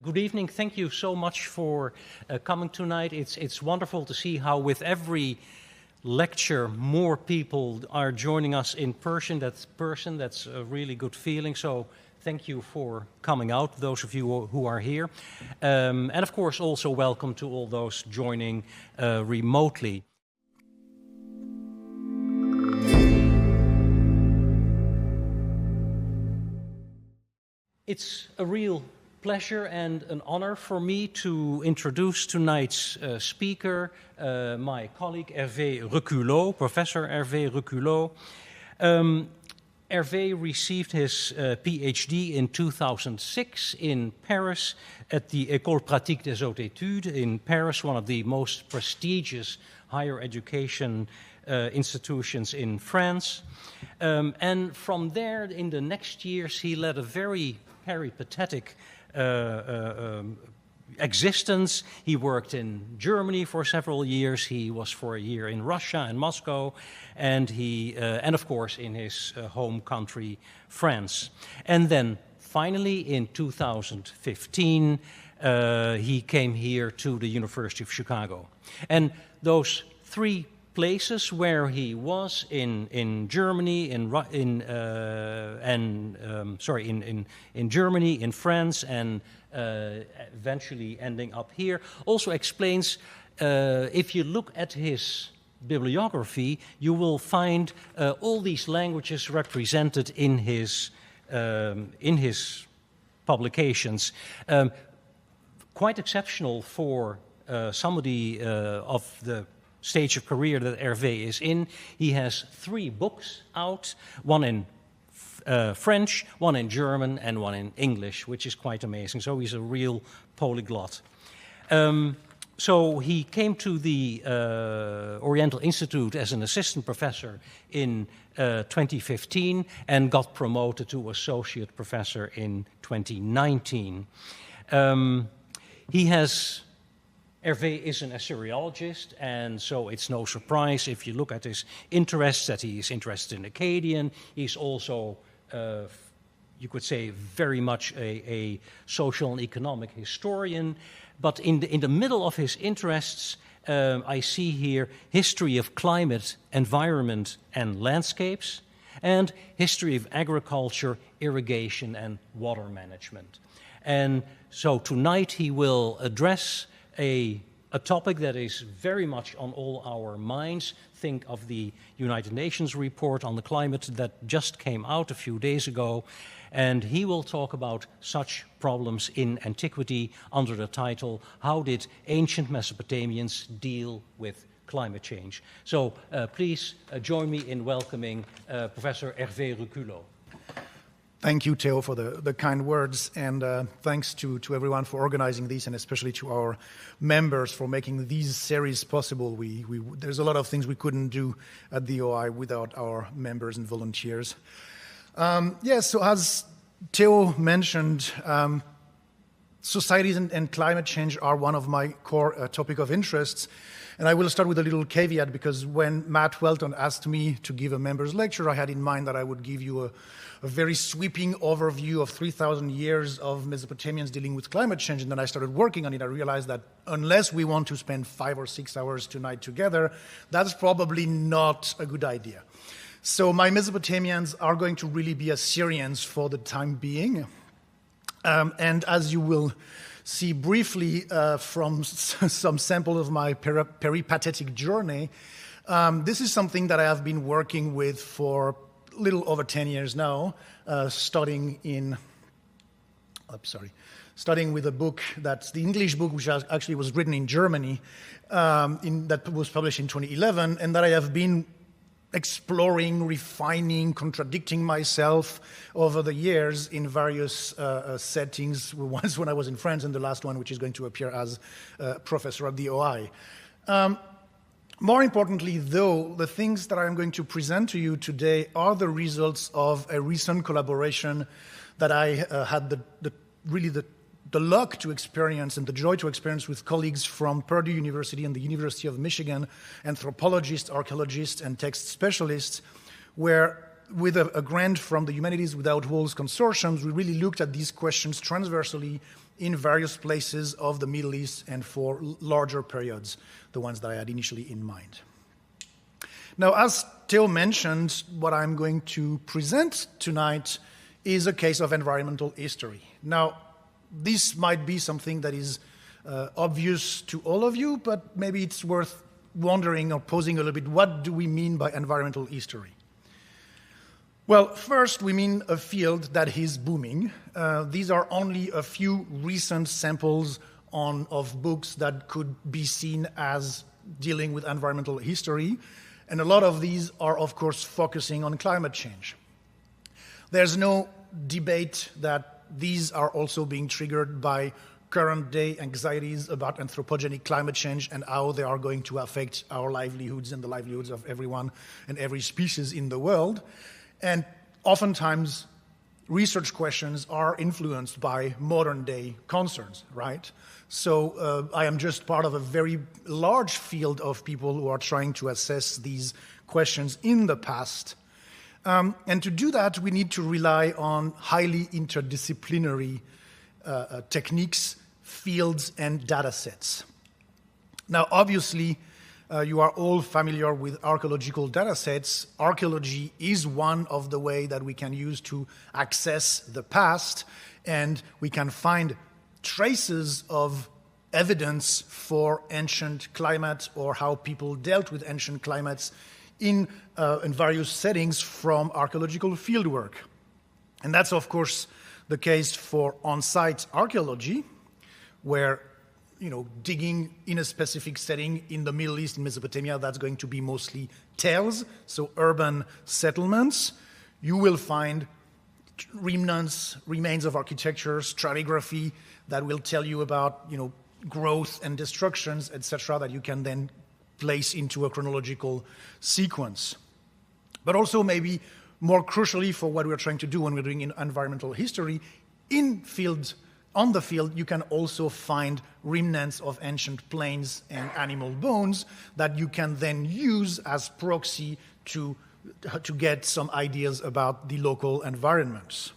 Good evening. Thank you so much for coming tonight. It's wonderful to see how with every lecture more people are joining us in person. That's a really good feeling. So thank you for coming out, those of you who are here. And of course also welcome to all those joining remotely. It's a real pleasure and an honor for me to introduce tonight's speaker, my colleague Hervé Reculeau, Professor Hervé Reculeau. Hervé received his PhD in 2006 in Paris at the École Pratique des Hautes Études in Paris, one of the most prestigious higher education institutions in France. And from there, in the next years, he led a very peripatetic existence. He worked in Germany for several years. He was for a year in Russia and Moscow, and of course in his home country, France. And then finally, in 2015, he came here to the University of Chicago. And those three places where he was in Germany, in Germany, in France, and eventually ending up here, also explains. If you look at his bibliography, you will find all these languages represented in his publications. Quite exceptional for somebody of the stage of career that Hervé is in. He has 3 books out, one in French, one in German, and one in English, which is quite amazing. So he's a real polyglot. So he came to the Oriental Institute as an assistant professor in 2015 and got promoted to associate professor in 2019. Hervé is an Assyriologist, and so it's no surprise if you look at his interests that he is interested in Akkadian. He's also, you could say, very much a social and economic historian. But in the middle of his interests, I see here history of climate, environment, and landscapes, and history of agriculture, irrigation, and water management. And so tonight he will address a topic that is very much on all our minds. Think of the United Nations report on the climate that just came out a few days ago, and he will talk about such problems in antiquity under the title, How Did Ancient Mesopotamians Deal with Climate Change? So please join me in welcoming Professor Hervé Reculeau. Thank you, Theo, for the kind words, and thanks to everyone for organizing this, and especially to our members for making these series possible. There's a lot of things we couldn't do at the OI without our members and volunteers. So as Theo mentioned, societies and climate change are one of my core topic of interests. And I will start with a little caveat, because when Matt Welton asked me to give a members lecture, I had in mind that I would give you a very sweeping overview of 3,000 years of Mesopotamians dealing with climate change. And then I started working on it. I realized that unless we want to spend 5 or 6 hours tonight together, that's probably not a good idea. So my Mesopotamians are going to really be Assyrians for the time being. And as you will see briefly from some sample of my peripatetic journey, this is something that I have been working with for a little over 10 years now, starting with a book that's the English book, which actually was written in Germany, that was published in 2011, and that I have been exploring, refining, contradicting myself over the years in various settings, once when I was in France, and the last one, which is going to appear as professor at the OI. More importantly, though, the things that I'm going to present to you today are the results of a recent collaboration that I had the luck to experience and the joy to experience with colleagues from Purdue University and the University of Michigan, anthropologists, archaeologists, and text specialists, where with a grant from the Humanities Without Walls consortiums, we really looked at these questions transversally in various places of the Middle East and for larger periods, the ones that I had initially in mind. Now, as Theo mentioned, what I'm going to present tonight is a case of environmental history. Now, this might be something that is obvious to all of you, but maybe it's worth wondering or posing a little bit, what do we mean by environmental history? Well, first, we mean a field that is booming. These are only a few recent samples of books that could be seen as dealing with environmental history, and a lot of these are, of course, focusing on climate change. There's no debate that these are also being triggered by current-day anxieties about anthropogenic climate change and how they are going to affect our livelihoods and the livelihoods of everyone and every species in the world. And oftentimes, research questions are influenced by modern-day concerns, right? So I am just part of a very large field of people who are trying to assess these questions in the past. And to do that, we need to rely on highly interdisciplinary techniques, fields, and data sets. Now, obviously, you are all familiar with archaeological data sets. Archaeology is one of the ways that we can use to access the past, and we can find traces of evidence for ancient climate or how people dealt with ancient climates in various settings from archaeological fieldwork. And that's, of course, the case for on-site archaeology, where digging in a specific setting in the Middle East, in Mesopotamia, that's going to be mostly tales, so urban settlements. You will find remnants, remains of architecture, stratigraphy that will tell you about, growth and destructions, etc., that you can then place into a chronological sequence. But also maybe more crucially for what we're trying to do when we're doing environmental history, on the field, you can also find remnants of ancient plains and animal bones that you can then use as proxy to get some ideas about the local environments.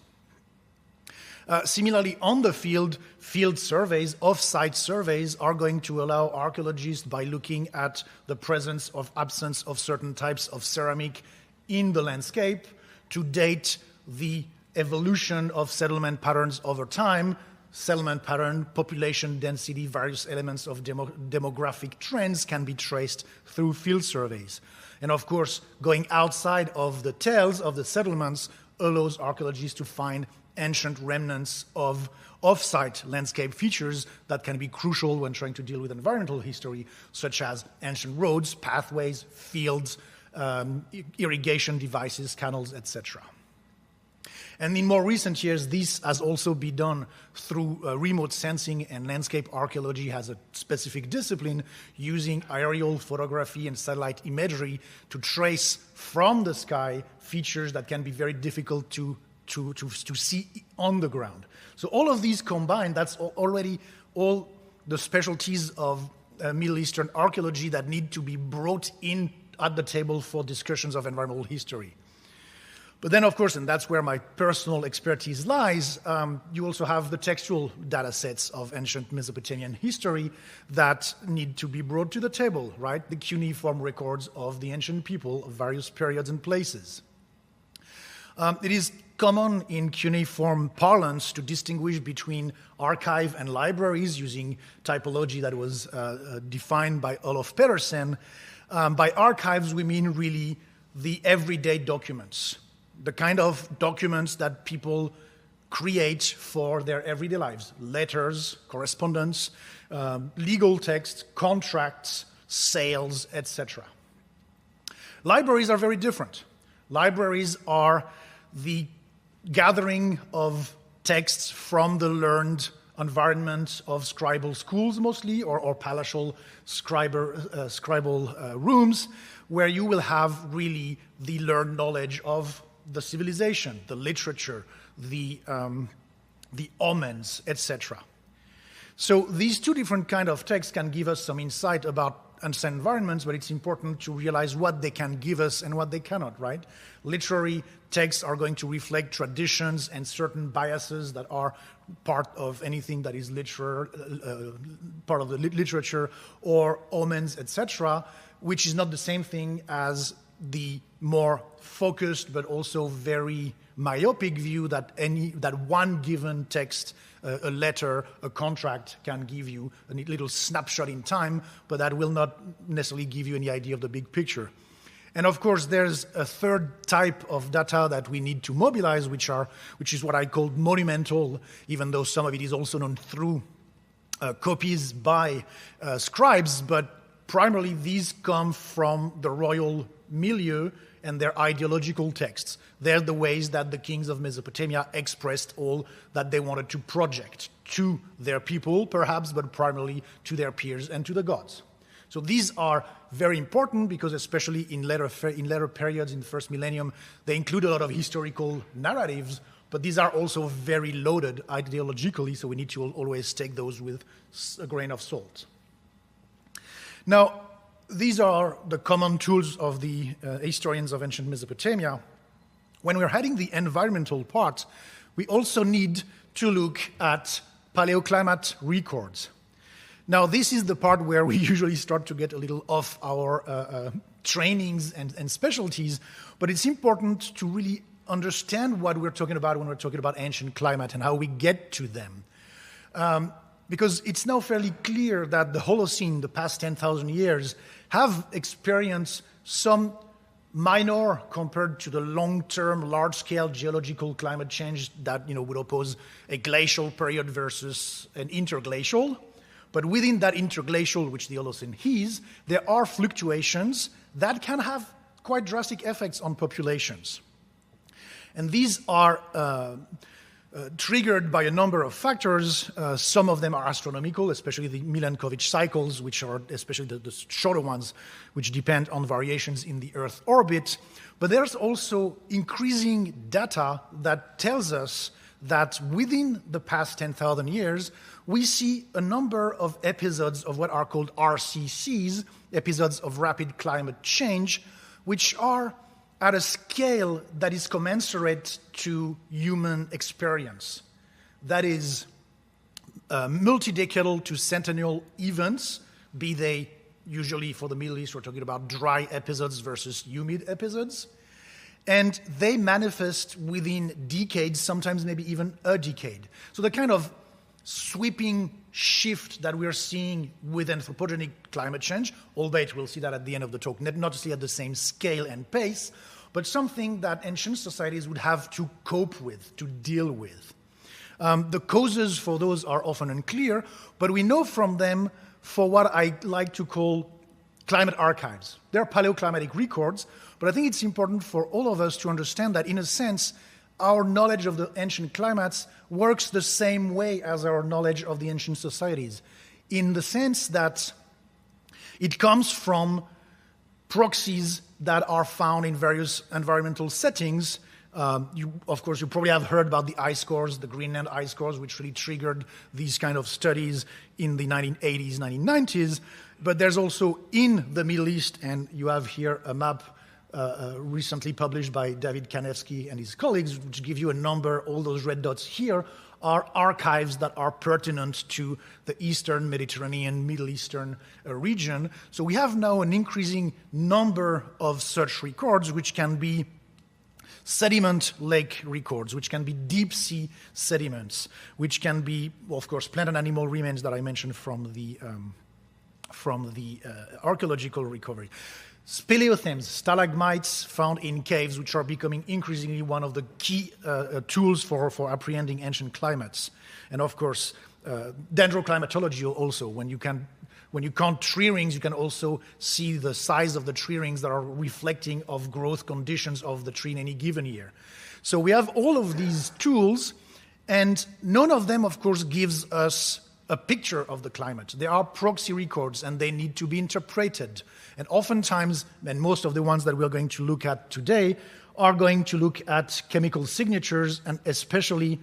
Similarly, on the field surveys, off-site surveys are going to allow archaeologists, by looking at the presence or absence of certain types of ceramic in the landscape, to date the evolution of settlement patterns over time, settlement pattern, population density, various elements of demographic trends can be traced through field surveys. And of course, going outside of the tails of the settlements allows archaeologists to find ancient remnants of off-site landscape features that can be crucial when trying to deal with environmental history, such as ancient roads, pathways, fields, irrigation devices, canals, etc. And in more recent years, this has also been done through remote sensing, and landscape archaeology has a specific discipline using aerial photography and satellite imagery to trace from the sky features that can be very difficult to see on the ground. So all of these combined, that's already all the specialties of Middle Eastern archaeology that need to be brought in at the table for discussions of environmental history. But then, of course, and that's where my personal expertise lies, you also have the textual data sets of ancient Mesopotamian history that need to be brought to the table, right? The cuneiform records of the ancient people of various periods and places. It is common in cuneiform parlance to distinguish between archive and libraries using typology that was defined by Olof Pedersen. By archives, we mean really the everyday documents, the kind of documents that people create for their everyday lives: letters, correspondence, legal text, contracts, sales, etc. Libraries are very different. Libraries are the gathering of texts from the learned environment of scribal schools mostly, or palatial scribal rooms, where you will have really the learned knowledge of the civilization, the literature, the omens, etc. So these two different kind of texts can give us some insight about understand environments, but it's important to realize what they can give us and what they cannot, right? Literary texts are going to reflect traditions and certain biases that are part of anything that is part of the literature, or omens, etc., which is not the same thing as the more focused but also very myopic view that one given text, a letter, a contract, can give you a little snapshot in time, but that will not necessarily give you any idea of the big picture. And of course, there's a third type of data that we need to mobilize, which is what I call monumental, even though some of it is also known through copies by scribes, but primarily these come from the royal milieu and their ideological texts. They're the ways that the kings of Mesopotamia expressed all that they wanted to project to their people, perhaps, but primarily to their peers and to the gods. So these are very important because, especially in later periods, in the first millennium, they include a lot of historical narratives, but these are also very loaded ideologically, so we need to always take those with a grain of salt. Now, these are the common tools of the historians of ancient Mesopotamia. When we're heading the environmental part, we also need to look at paleoclimatic records. Now, this is the part where we usually start to get a little off our trainings and specialties, but it's important to really understand what we're talking about when we're talking about ancient climate and how we get to them. Because it's now fairly clear that the Holocene, the past 10,000 years, have experienced some minor compared to the long-term, large-scale geological climate change that would oppose a glacial period versus an interglacial. But within that interglacial, which the Holocene is, there are fluctuations that can have quite drastic effects on populations. And these are triggered by a number of factors. Some of them are astronomical, especially the Milankovitch cycles, which are especially the shorter ones, which depend on variations in the Earth orbit. But there's also increasing data that tells us that within the past 10,000 years, we see a number of episodes of what are called RCCs, episodes of rapid climate change, which are at a scale that is commensurate to human experience. That is multi-decadal to centennial events, be they usually for the Middle East, we're talking about dry episodes versus humid episodes. And they manifest within decades, sometimes maybe even a decade. So the kind of sweeping shift that we're seeing with anthropogenic climate change, albeit we'll see that at the end of the talk, not necessarily at the same scale and pace, but something that ancient societies would have to cope with, to deal with. The causes for those are often unclear, but we know from them for what I like to call climate archives. They're paleoclimatic records, but I think it's important for all of us to understand that, in a sense, our knowledge of the ancient climates works the same way as our knowledge of the ancient societies, in the sense that it comes from proxies that are found in various environmental settings. Of course, you probably have heard about the ice cores, the Greenland ice cores, which really triggered these kind of studies in the 1980s, 1990s. But there's also in the Middle East, and you have here a map recently published by David Kanevsky and his colleagues, which give you a number. All those red dots here are archives that are pertinent to the Eastern Mediterranean, Middle Eastern region. So we have now an increasing number of such records, which can be sediment lake records, which can be deep sea sediments, which can be, of course, plant and animal remains that I mentioned from the archaeological recovery. Speleothems, stalagmites found in caves, which are becoming increasingly one of the key tools for apprehending ancient climates. And of course, dendroclimatology also. When you count tree rings, you can also see the size of the tree rings that are reflecting of growth conditions of the tree in any given year. So we have all of these tools, and none of them, of course, gives us a picture of the climate. They are proxy records, and they need to be interpreted. And oftentimes, and most of the ones that we're going to look at today, are going to look at chemical signatures, and especially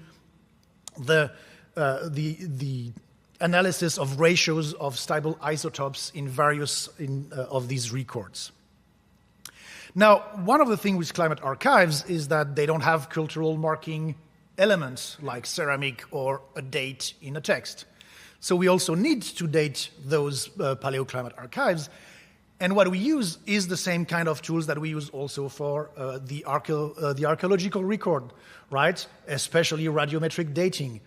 the analysis of ratios of stable isotopes in various of these records. Now, one of the things with climate archives is that they don't have cultural marking elements like ceramic or a date in a text. So we also need to date those paleoclimate archives. And what we use is the same kind of tools that we use also for the archaeological record, right? Especially radiometric dating.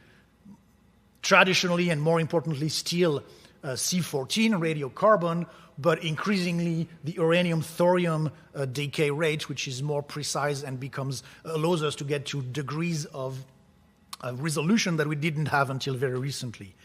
Traditionally, and more importantly still, C14 radiocarbon, but increasingly the uranium-thorium decay rate, which is more precise and allows us to get to degrees of resolution that we didn't have until very recently.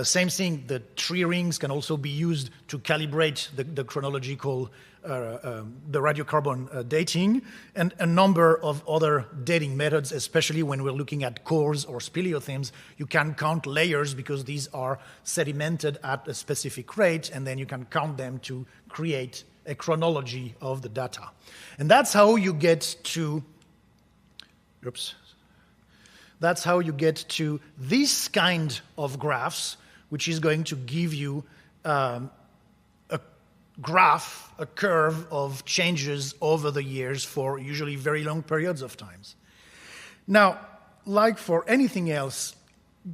Same thing, the tree rings can also be used to calibrate the chronological, the radiocarbon dating, and a number of other dating methods, especially when we're looking at cores or speleothems. You can count layers because these are sedimented at a specific rate, and then you can count them to create a chronology of the data. And that's how you get to, that's how you get to this kind of graphs, which is going to give you a graph, a curve of changes over the years for usually very long periods of times. Now, like for anything else,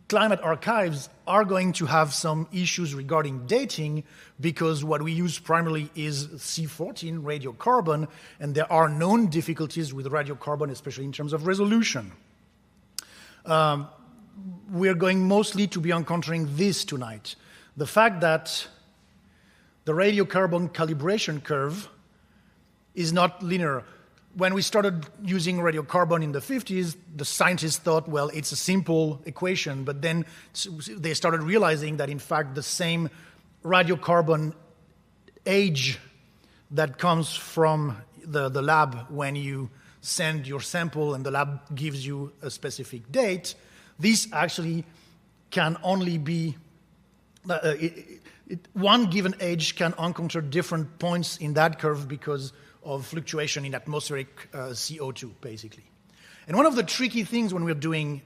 climate archives are going to have some issues regarding dating because what we use primarily is C14 radiocarbon, and there are known difficulties with radiocarbon, especially in terms of resolution. We're going mostly to be encountering this tonight. The fact that the radiocarbon calibration curve is not linear. When we started using radiocarbon in the 50s, the scientists thought, well, it's a simple equation, but then they started realizing that, in fact, the same radiocarbon age that comes from the lab when you send your sample and the lab gives you a specific date, this actually can only be, one given age can encounter different points in that curve because of fluctuation in atmospheric CO2, basically. And one of the tricky things when we're doing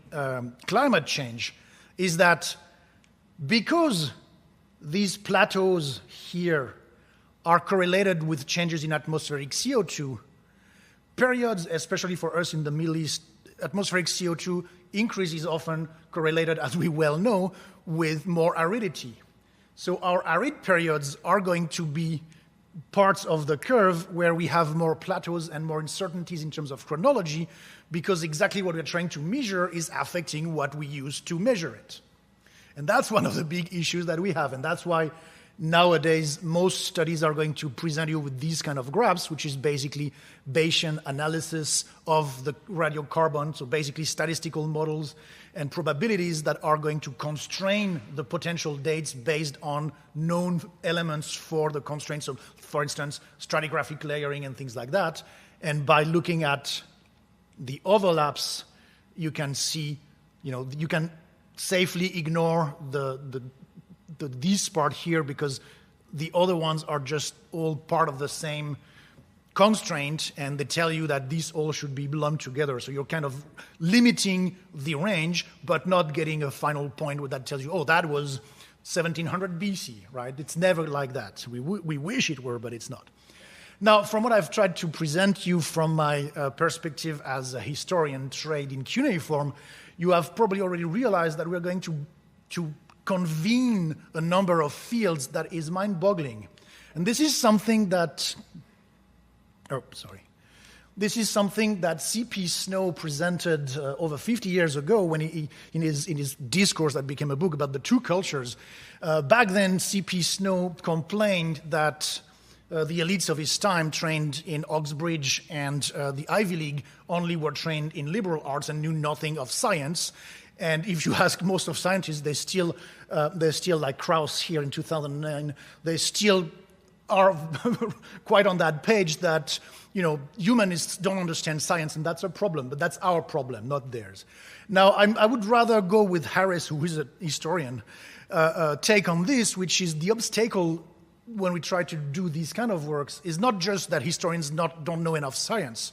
climate change is that because these plateaus here are correlated with changes in atmospheric CO2, periods, especially for us in the Middle East, atmospheric CO2 increase is often correlated, as we well know, with more aridity. So our arid periods are going to be parts of the curve where we have more plateaus and more uncertainties in terms of chronology, because exactly what we're trying to measure is affecting what we use to measure it. And that's one of the big issues that we have, and that's why nowadays most studies are going to present you with these kind of graphs, which is basically Bayesian analysis of the radiocarbon, so basically statistical models and probabilities that are going to constrain the potential dates based on known elements for the constraints. So, for instance, stratigraphic layering and things like that. And by looking at the overlaps, you can see, you can safely ignore this part here because the other ones are just all part of the same constraint, and they tell you that these all should be lumped together. So you're kind of limiting the range, but not getting a final point that tells you, oh, that was 1700 BC, right? It's never like that. We wish it were, but it's not. Now, from what I've tried to present you from my perspective as a historian trained in cuneiform, you have probably already realized that we're going to convene a number of fields that is mind-boggling. And this is something that, This is something that C.P. Snow presented over 50 years ago when in his discourse that became a book about the two cultures. Back then, C.P. Snow complained that the elites of his time trained in Oxbridge and the Ivy League only were trained in liberal arts and knew nothing of science. And if you ask most of scientists, they're still like Krauss here in 2009, they still are quite on that page that, humanists don't understand science, and that's a problem, but that's our problem, not theirs. Now, I would rather go with Harris, who is a historian, take on this, which is the obstacle when we try to do these kind of works is not just that historians don't know enough science,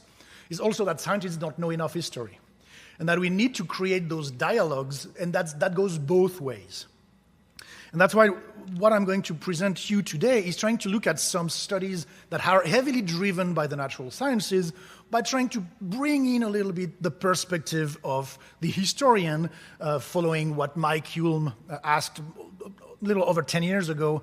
it's also that scientists don't know enough history. And that we need to create those dialogues, and that goes both ways. And that's why what I'm going to present to you today is trying to look at some studies that are heavily driven by the natural sciences, by trying to bring in a little bit the perspective of the historian, following what Mike Hulme asked a little over 10 years ago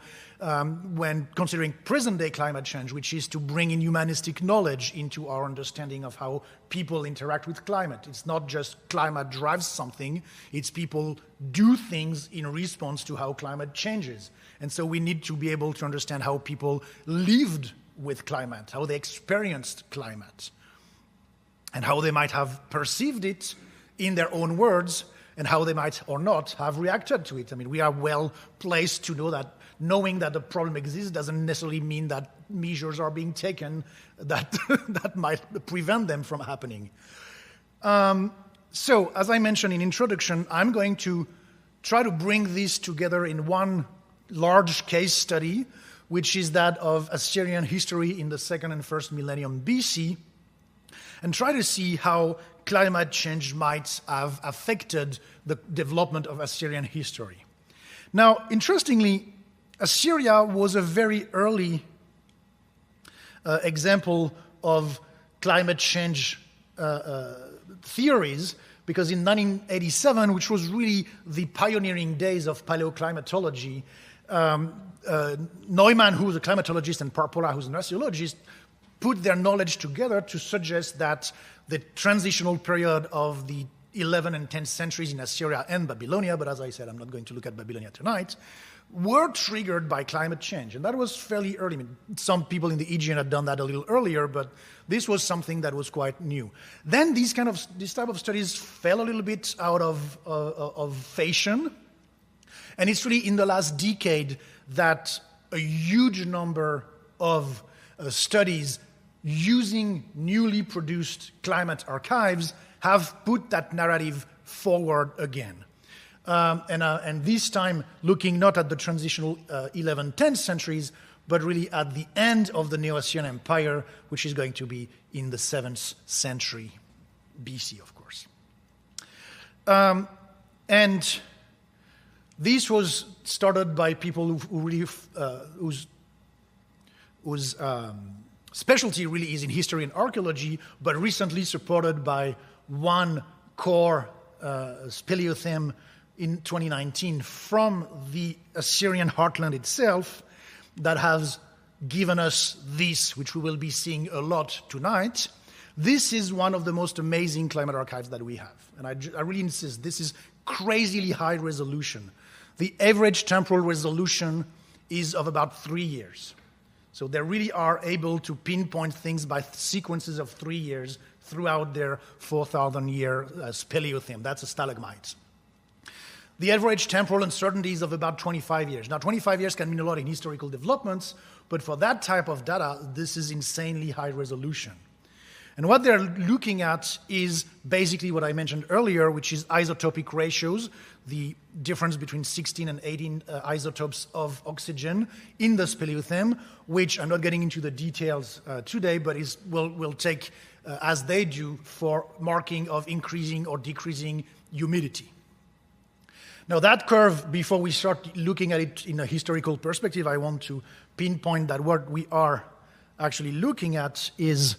when considering present-day climate change, which is to bring in humanistic knowledge into our understanding of how people interact with climate. It's not just climate drives something, it's people do things in response to how climate changes. And so we need to be able to understand how people lived with climate, how they experienced climate, and how they might have perceived it in their own words, and how they might or not have reacted to it. I mean, we are well placed to know that knowing that the problem exists doesn't necessarily mean that measures are being taken that, that might prevent them from happening. So, as I mentioned in introduction, I'm going to try to bring this together in one large case study, which is that of Assyrian history in the 2nd and 1st millennium BC, and try to see how climate change might have affected the development of Assyrian history. Now, interestingly, Assyria was a very early example of climate change theories, because in 1987, which was really the pioneering days of paleoclimatology, Neumann, who was a climatologist, and Parpola, who's an archaeologist, put their knowledge together to suggest that the transitional period of the 11th and 10th centuries in Assyria and Babylonia, but as I said, I'm not going to look at Babylonia tonight, were triggered by climate change. And that was fairly early. I mean, some people in the Aegean had done that a little earlier, but this was something that was quite new. Then this type of studies fell a little bit out of fashion. And it's really in the last decade that a huge number of studies using newly produced climate archives have put that narrative forward again. And this time looking not at the transitional 11th, 10th centuries, but really at the end of the Neo-Assyrian Empire, which is going to be in the 7th century BC, of course. And this was started by people who really, whose specialty really is in history and archaeology, but recently supported by one core speleotheme in 2019 from the Assyrian heartland itself that has given us this, which we will be seeing a lot tonight. This is one of the most amazing climate archives that we have. And I really insist, this is crazily high resolution. The average temporal resolution is of about 3 years. So they really are able to pinpoint things by sequences of 3 years throughout their 4,000-year speleotheme. That's a stalagmite. The average temporal uncertainty is of about 25 years. Now, 25 years can mean a lot in historical developments, but for that type of data, this is insanely high resolution. And what they're looking at is basically what I mentioned earlier, which is isotopic ratios, the difference between 16 and 18 isotopes of oxygen in the speleotheme, which I'm not getting into the details today, but will take, as they do, for marking of increasing or decreasing humidity. Now, that curve, before we start looking at it in a historical perspective, I want to pinpoint that what we are actually looking at is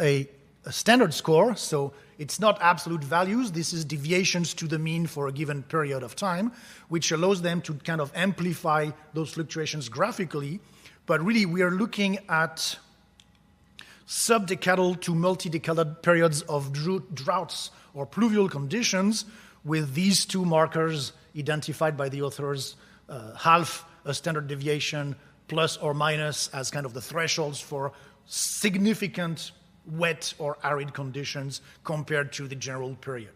a standard score. So it's not absolute values. This is deviations to the mean for a given period of time, which allows them to kind of amplify those fluctuations graphically. But really, we are looking at subdecadal to multidecadal periods of droughts or pluvial conditions, with these two markers identified by the authors, half a standard deviation plus or minus as kind of the thresholds for significant wet or arid conditions compared to the general period.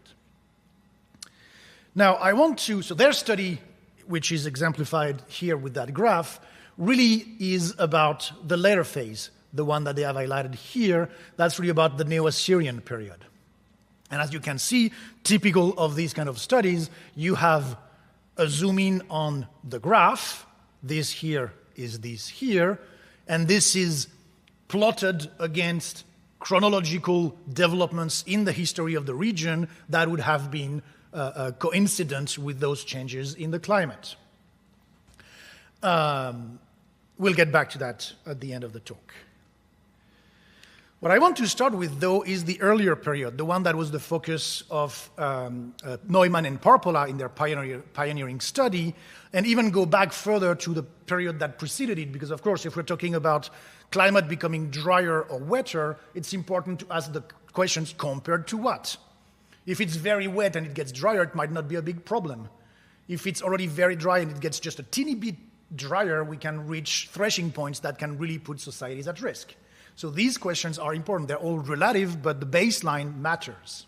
Now, so their study, which is exemplified here with that graph, really is about the later phase, the one that they have highlighted here. That's really about the Neo-Assyrian period. And as you can see, typical of these kind of studies, you have a zoom in on the graph. This here is this here. And this is plotted against chronological developments in the history of the region that would have been coincident with those changes in the climate. We'll get back to that at the end of the talk. What I want to start with, though, is the earlier period, the one that was the focus of Neumann and Parpola in their pioneering study, and even go back further to the period that preceded it, because, of course, if we're talking about climate becoming drier or wetter, it's important to ask the questions compared to what? If it's very wet and it gets drier, it might not be a big problem. If it's already very dry and it gets just a teeny bit drier, we can reach threshing points that can really put societies at risk. So these questions are important. They're all relative, but the baseline matters.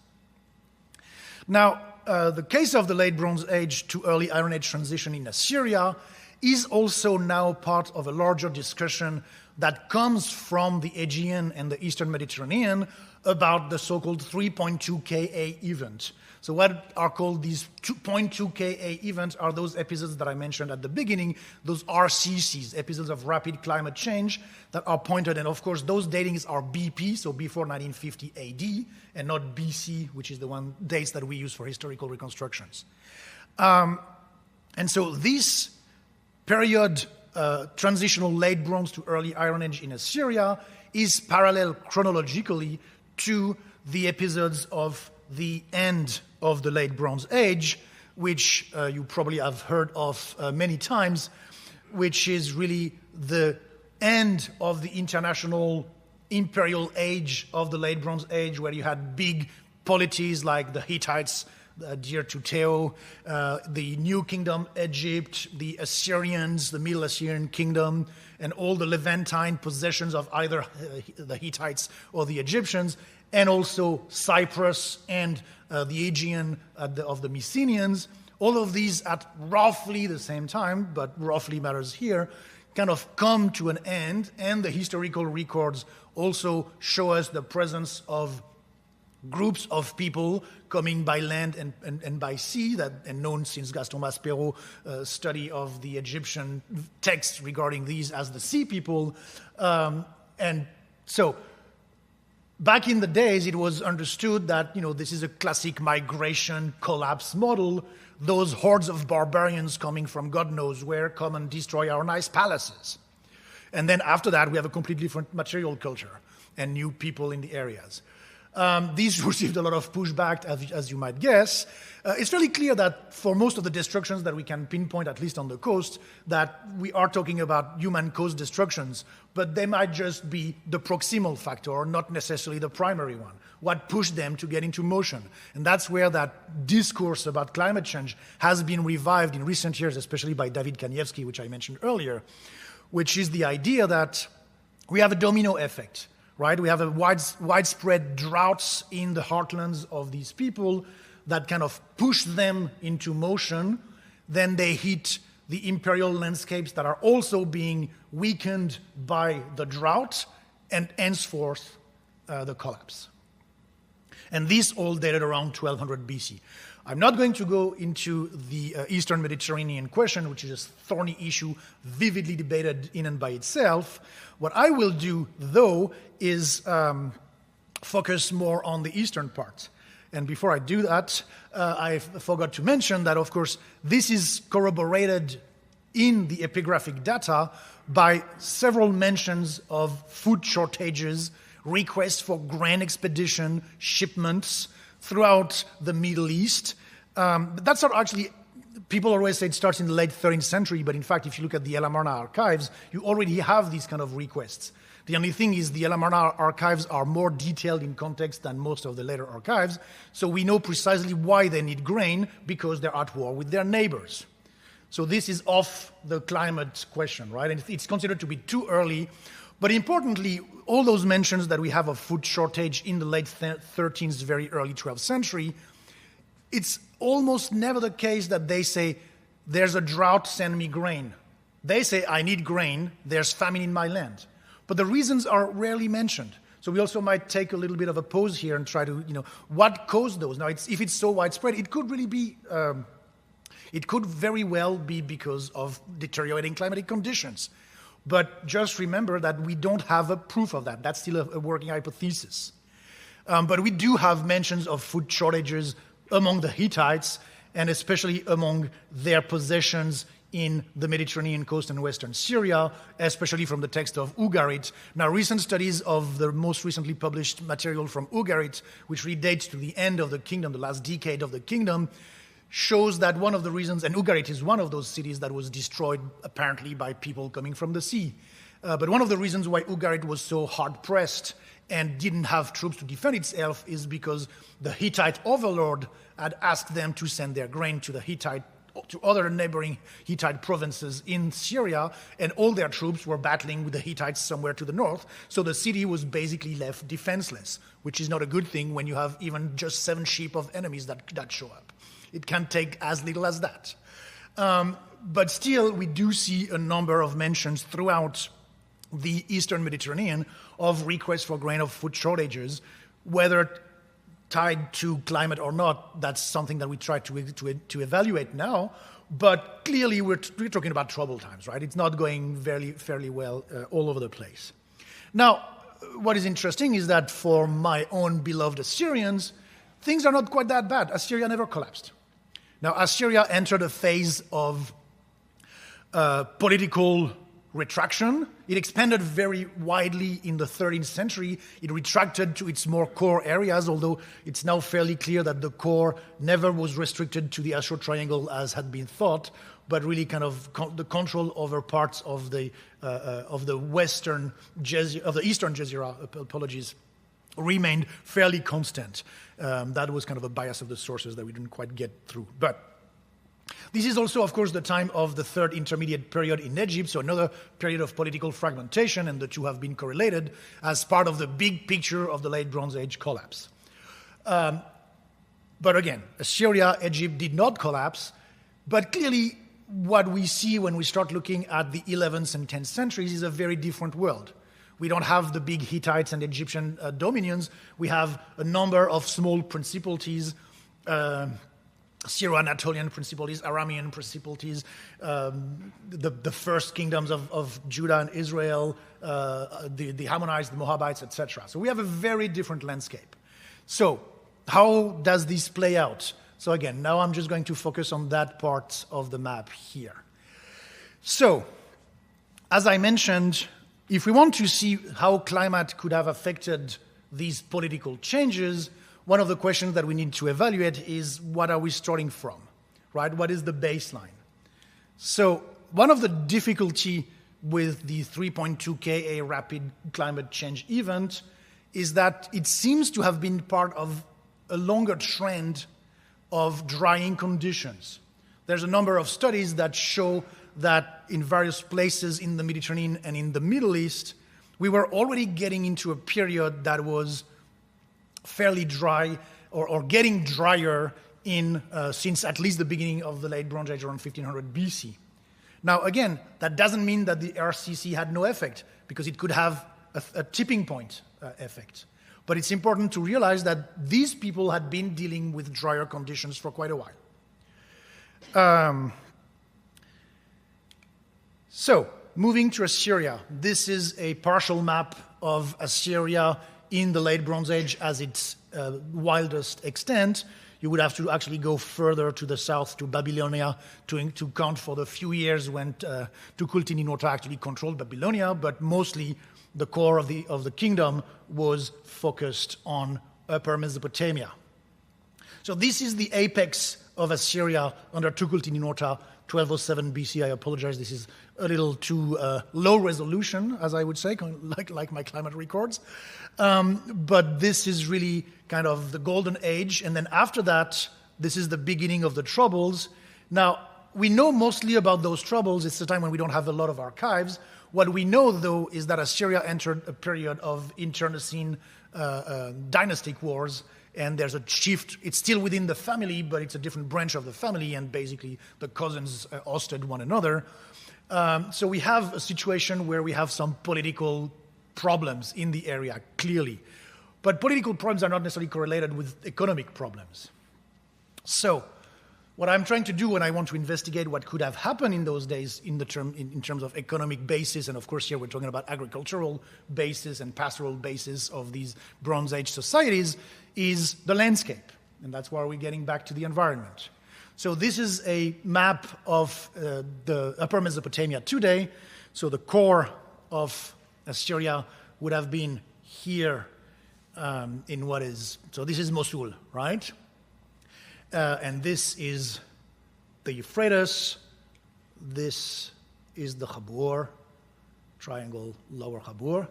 Now, the case of the late Bronze Age to early Iron Age transition in Assyria is also now part of a larger discussion that comes from the Aegean and the Eastern Mediterranean about the so-called 3.2 Ka event. So what are called these 2.2 Ka events are those episodes that I mentioned at the beginning, those RCCs, episodes of rapid climate change that are pointed, and of course those datings are BP, so before 1950 AD, and not BC, which is the one dates that we use for historical reconstructions. And so this period, transitional late Bronze to early Iron Age in Assyria, is parallel chronologically to the episodes of the end of the late Bronze Age, which you probably have heard of many times, which is really the end of the international imperial age of the late Bronze Age, where you had big polities like the Hittites, dear to Theo, the New Kingdom Egypt, the Assyrians, the Middle Assyrian Kingdom, and all the Levantine possessions of either the Hittites or the Egyptians, and also Cyprus and the Aegean of the Mycenaeans. All of these at roughly the same time, but roughly matters here, kind of come to an end, and the historical records also show us the presence of groups of people coming by land and by sea, and known since Gaston Maspero's study of the Egyptian texts regarding these as the sea people. And so back in the days, it was understood that, this is a classic migration collapse model. Those hordes of barbarians coming from God knows where come and destroy our nice palaces. And then after that, we have a completely different material culture and new people in the areas. These received a lot of pushback, as you might guess. It's fairly clear that for most of the destructions that we can pinpoint, at least on the coast, that we are talking about human-caused destructions, but they might just be the proximal factor, not necessarily the primary one, what pushed them to get into motion. And that's where that discourse about climate change has been revived in recent years, especially by David Kaniewski, which I mentioned earlier, which is the idea that we have a domino effect. Right? We have a widespread droughts in the heartlands of these people that kind of push them into motion. Then they hit the imperial landscapes that are also being weakened by the drought, and henceforth the collapse. And this all dated around 1200 BC. I'm not going to go into the Eastern Mediterranean question, which is a thorny issue, vividly debated in and by itself. What I will do, though, is focus more on the eastern part. And before I do that, I forgot to mention that, of course, this is corroborated in the epigraphic data by several mentions of food shortages, requests for grain expedition, shipments throughout the Middle East. That's not actually, people always say it starts in the late 13th century, but in fact, if you look at the El Amarna archives, you already have these kind of requests. The only thing is the El Amarna archives are more detailed in context than most of the later archives, so we know precisely why they need grain, because they're at war with their neighbors. So this is off the climate question, right? And it's considered to be too early. But importantly, all those mentions that we have of food shortage in the late 13th, very early 12th century, it's almost never the case that they say, there's a drought, send me grain. They say, I need grain, there's famine in my land. But the reasons are rarely mentioned. So we also might take a little bit of a pause here and try to, what caused those? Now, if it's so widespread, it could really be, it could very well be because of deteriorating climatic conditions. But just remember that we don't have a proof of that. That's still a working hypothesis. But we do have mentions of food shortages among the Hittites, and especially among their possessions in the Mediterranean coast and western Syria, especially from the text of Ugarit. Now, recent studies of the most recently published material from Ugarit, which redates to the end of the kingdom, the last decade of the kingdom, shows that one of the reasons, and Ugarit is one of those cities that was destroyed apparently by people coming from the sea. But one of the reasons why Ugarit was so hard-pressed and didn't have troops to defend itself is because the Hittite overlord had asked them to send their grain to other neighboring Hittite provinces in Syria, and all their troops were battling with the Hittites somewhere to the north, so the city was basically left defenseless, which is not a good thing when you have even just 7 sheep of enemies that show up. It can take as little as that. But still, we do see a number of mentions throughout the Eastern Mediterranean of requests for grain, of food shortages, whether tied to climate or not. That's something that we try to evaluate now. But clearly, we're talking about troubled times, right? It's not going fairly well all over the place. Now, what is interesting is that for my own beloved Assyrians, things are not quite that bad. Assyria never collapsed. Now, Assyria entered a phase of political retraction. It expanded very widely in the 13th century. It retracted to its more core areas, although it's now fairly clear that the core never was restricted to the Ashur Triangle as had been thought, but really kind of the control over parts of the eastern Jezira, apologies, remained fairly constant. That was kind of a bias of the sources that we didn't quite get through. But this is also, of course, the time of the third intermediate period in Egypt, so another period of political fragmentation, and the two have been correlated as part of the big picture of the late Bronze Age collapse. But again, Assyria, Egypt did not collapse, but clearly what we see when we start looking at the 11th and 10th centuries is a very different world. We don't have the big Hittites and Egyptian dominions. We have a number of small principalities, Syro-Anatolian principalities, Aramean principalities, the first kingdoms of Judah and Israel, the Ammonites, the Moabites, etc. So we have a very different landscape. So how does this play out? So again, now I'm just going to focus on that part of the map here. So, as I mentioned, if we want to see how climate could have affected these political changes, one of the questions that we need to evaluate is what are we starting from, right? What is the baseline? So one of the difficulty with the 3.2 Ka rapid climate change event is that it seems to have been part of a longer trend of drying conditions. There's a number of studies that show that in various places in the Mediterranean and in the Middle East, we were already getting into a period that was fairly dry or getting drier since at least the beginning of the late Bronze Age around 1500 BC. Now, again, that doesn't mean that the RCC had no effect, because it could have a tipping point effect. But it's important to realize that these people had been dealing with drier conditions for quite a while. So, moving to Assyria, this is a partial map of Assyria in the late Bronze Age as its wildest extent. You would have to actually go further to the south to Babylonia to count for the few years when Tukulti-Ninurta actually controlled Babylonia, but mostly the core of the kingdom was focused on Upper Mesopotamia. So this is the apex of Assyria under Tukulti-Ninurta, 1207 BC. I apologize, this is a little too low resolution, as I would say, like my climate records. But this is really kind of the golden age. And then after that, this is the beginning of the Troubles. Now, we know mostly about those Troubles. It's the time when we don't have a lot of archives. What we know, though, is that Assyria entered a period of internecine dynastic wars, and there's a shift. It's still within the family, but it's a different branch of the family, and basically the cousins ousted one another. So we have a situation where we have some political problems in the area, clearly. But political problems are not necessarily correlated with economic problems. So what I'm trying to do when I want to investigate what could have happened in those days in terms of economic basis, and of course here we're talking about agricultural basis and pastoral basis of these Bronze Age societies, is the landscape. And that's why we're getting back to the environment. So this is a map of the Upper Mesopotamia today. So the core of Assyria would have been here in what is, so this is Mosul, right? And this is the Euphrates. This is the Khabur, triangle lower Khabur.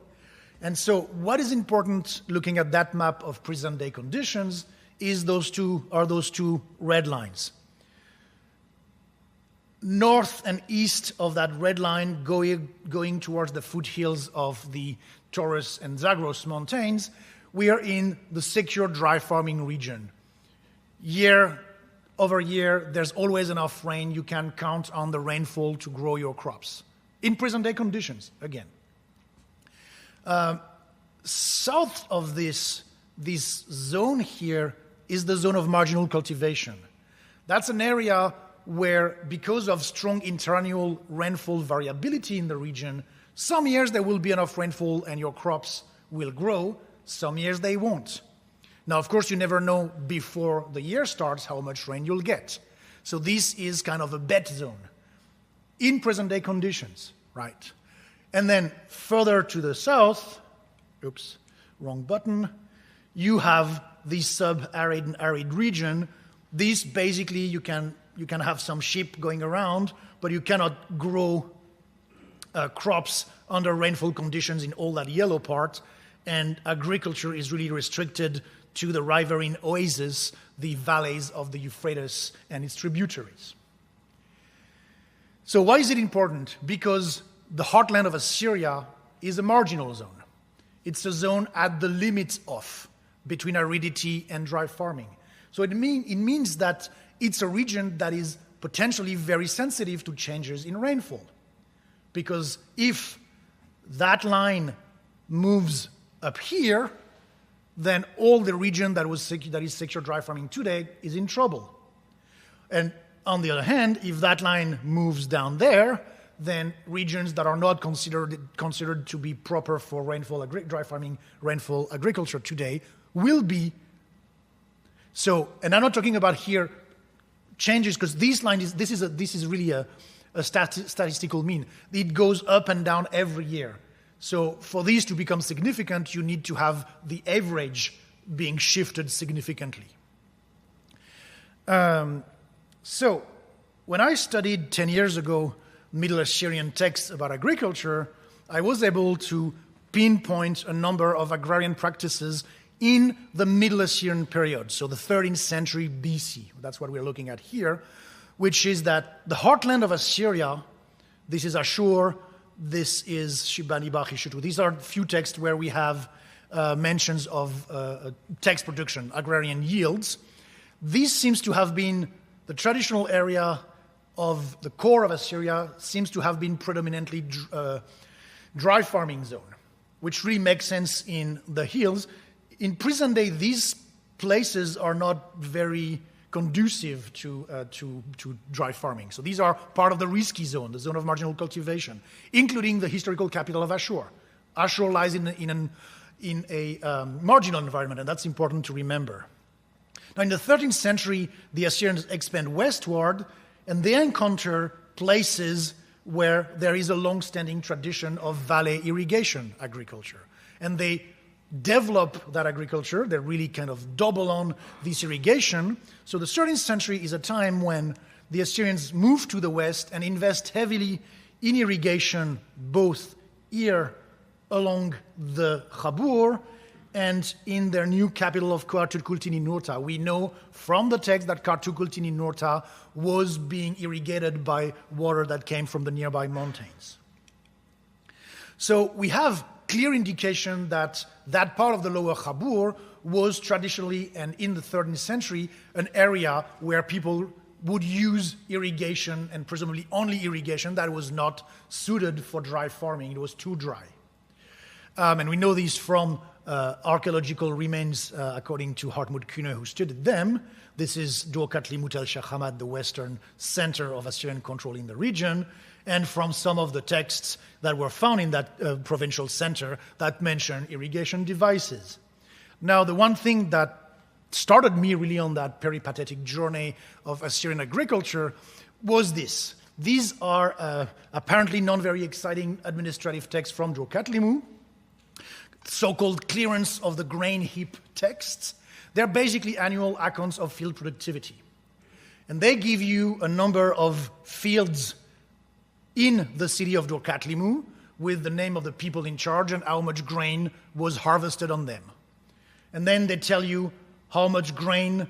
And so what is important looking at that map of present-day conditions is those two red lines. North and east of that red line going towards the foothills of the Taurus and Zagros mountains, we are in the secure dry farming region. Year over year, there's always enough rain. You can count on the rainfall to grow your crops in present-day conditions, again. South of this zone here is the zone of marginal cultivation. That's an area where, because of strong interannual rainfall variability in the region, some years there will be enough rainfall and your crops will grow, some years they won't. Now, of course, you never know before the year starts how much rain you'll get. So this is kind of a bet zone in present-day conditions, right? And then further to the south, oops, wrong button, you have the sub-arid and arid region. This basically, you can have some sheep going around, but you cannot grow crops under rainfall conditions in all that yellow part, and agriculture is really restricted to the riverine oases, the valleys of the Euphrates and its tributaries. So why is it important? Because the heartland of Assyria is a marginal zone. It's a zone at the limit of between aridity and dry farming. So it means that it's a region that is potentially very sensitive to changes in rainfall. Because if that line moves up here, then all the region that is secure dry farming today is in trouble. And on the other hand, if that line moves down there, then regions that are not considered to be proper for dry farming rainfall agriculture today will be. So, and I'm not talking about here changes, because this is really a statistical mean. It goes up and down every year. So for these to become significant, you need to have the average being shifted significantly. So when I studied 10 years ago Middle Assyrian texts about agriculture, I was able to pinpoint a number of agrarian practices in the Middle Assyrian period, so the 13th century BC. That's what we're looking at here, which is that the heartland of Assyria, this is Ashur, this is Shibani Bakhishutu. These are a few texts where we have mentions of text production, agrarian yields. This seems to have been the traditional area of the core of Assyria, seems to have been predominantly dry farming zone, which really makes sense in the hills. In present day, these places are not very conducive to dry farming. So these are part of the risky zone, the zone of marginal cultivation, including the historical capital of Ashur. Ashur lies in a marginal environment, and that's important to remember. Now, in the 13th century, the Assyrians expand westward, and they encounter places where there is a long-standing tradition of valley irrigation agriculture. And they develop that agriculture. They really kind of double on this irrigation. So the 13th century is a time when the Assyrians move to the west and invest heavily in irrigation, both here along the Khabur and in their new capital of Kuartukultini-Nurta. We know from the text that Kuartukultini-Nurta was being irrigated by water that came from the nearby mountains. So we have clear indication that that part of the lower Khabur was traditionally, and in the 13th century, an area where people would use irrigation, and presumably only irrigation, that was not suited for dry farming. It was too dry. And we know this from archaeological remains, according to Hartmut Kühne, who studied them. This is Dorkat Limut el-Shakhamat, the western center of Assyrian control in the region, and from some of the texts that were found in that provincial center that mention irrigation devices. Now, the one thing that started me really on that peripatetic journey of Assyrian agriculture was this. These are apparently not very exciting administrative texts from Dur-Katlimmu, so-called clearance of the grain heap texts. They're basically annual accounts of field productivity. And they give you a number of fields in the city of Dur-Katlimmu with the name of the people in charge and how much grain was harvested on them. And then they tell you how much grain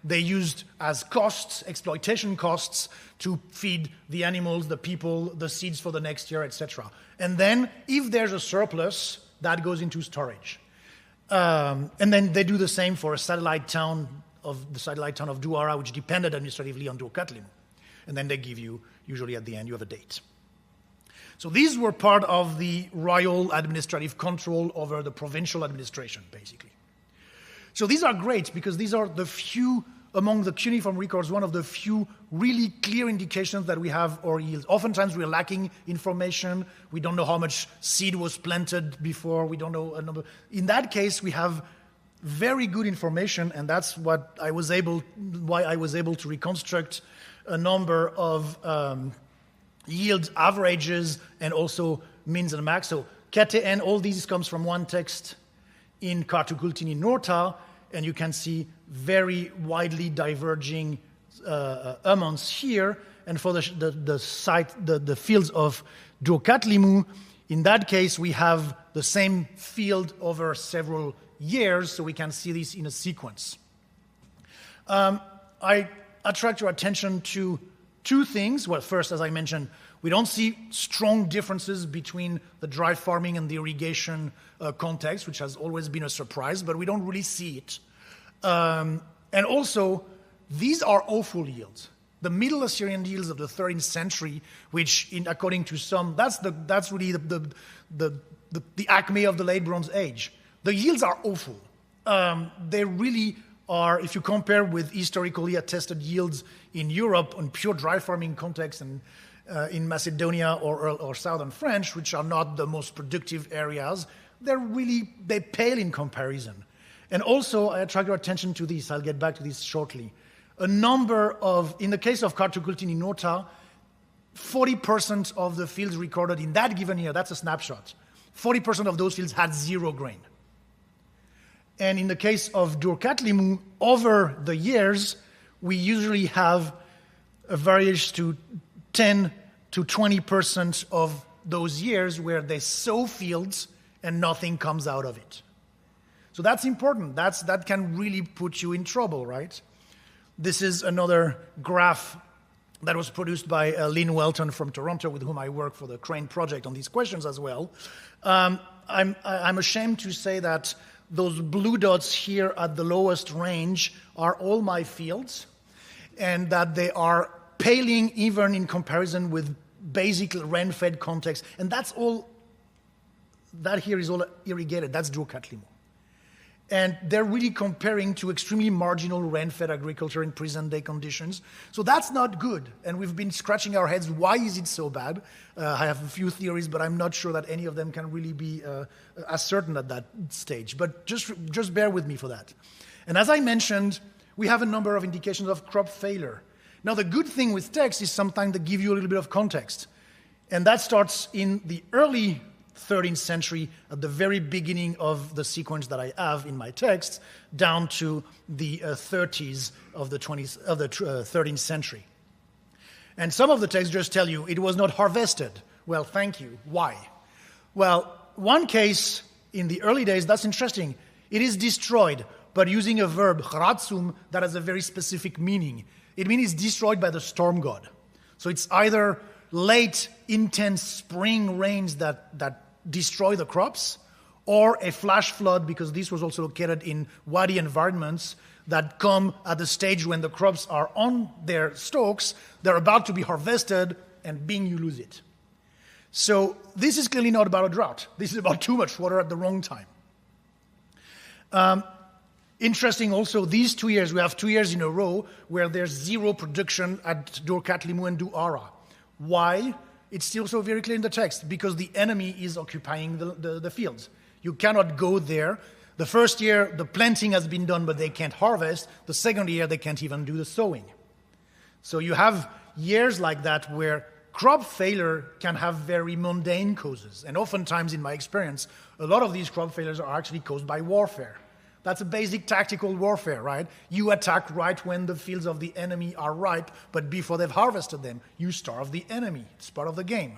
they used as costs, exploitation costs, to feed the animals, the people, the seeds for the next year, etc. And then, if there's a surplus, that goes into storage. And then they do the same for the satellite town of Duara, which depended administratively on Dur-Katlimmu. And then they give you, usually at the end, you have a date. So these were part of the royal administrative control over the provincial administration, basically. So these are great because these are the few, among the cuneiform records, one of the few really clear indications that we have our yields. Oftentimes we're lacking information. We don't know how much seed was planted before. We don't know a number. In that case, we have very good information, and that's why I was able to reconstruct a number of yield averages and also means and max. So KTN, all these comes from one text in Kartukultini Norta, and you can see very widely diverging amounts here. And for the fields of Dur-Katlimmu, in that case, we have the same field over several years, so we can see this in a sequence. I attract your attention to two things. Well, first, as I mentioned, we don't see strong differences between the dry farming and the irrigation context, which has always been a surprise, but we don't really see it. And also, these are awful yields. The Middle Assyrian yields of the 13th century, which, according to some, that's really the acme of the Late Bronze Age. The yields are awful. They really are, if you compare with historically attested yields in Europe on pure dry farming context and in Macedonia or southern French, which are not the most productive areas, they pale in comparison. And also, I attract your attention to this. I'll get back to this shortly. In the case of Kartukultini Norta, 40% of the fields recorded in that given year, that's a snapshot, 40% of those fields had zero grain. And in the case of Dur-Katlimmu, over the years, we usually have a variation to 10 to 20% of those years where they sow fields and nothing comes out of it. So that's important. That can really put you in trouble, right? This is another graph that was produced by Lynn Welton from Toronto, with whom I work for the Crane project on these questions as well. I'm ashamed to say that those blue dots here at the lowest range are all my fields, and that they are paling even in comparison with basic rain-fed context. And that's all, that here is all irrigated. That's Dur-Katlimmu. And they're really comparing to extremely marginal rain-fed agriculture in present-day conditions. So that's not good. And we've been scratching our heads, why is it so bad? I have a few theories, but I'm not sure that any of them can really be as certain at that stage. But just bear with me for that. And as I mentioned, we have a number of indications of crop failure. Now, the good thing with text is sometimes they give you a little bit of context. And that starts in the early 13th century, at the very beginning of the sequence that I have in my text, down to the 30s of the 13th century. And some of the texts just tell you it was not harvested. Well, thank you. Why? Well, one case in the early days, that's interesting. It is destroyed, but using a verb, chratsum, that has a very specific meaning. It means it's destroyed by the storm god. So it's either late, intense spring rains that destroy the crops, or a flash flood, because this was also located in wadi environments that come at the stage when the crops are on their stalks, they're about to be harvested, and bing, you lose it. So this is clearly not about a drought. This is about too much water at the wrong time. Interesting also, these 2 years, we have 2 years in a row where there's zero production at Dur-Katlimmu and Duara. Why? It's still so very clear in the text, because the enemy is occupying the fields. You cannot go there. The first year, the planting has been done, but they can't harvest. The second year, they can't even do the sowing. So you have years like that where crop failure can have very mundane causes. And oftentimes, in my experience, a lot of these crop failures are actually caused by warfare. That's a basic tactical warfare, right? You attack right when the fields of the enemy are ripe, but before they've harvested them, you starve the enemy. It's part of the game.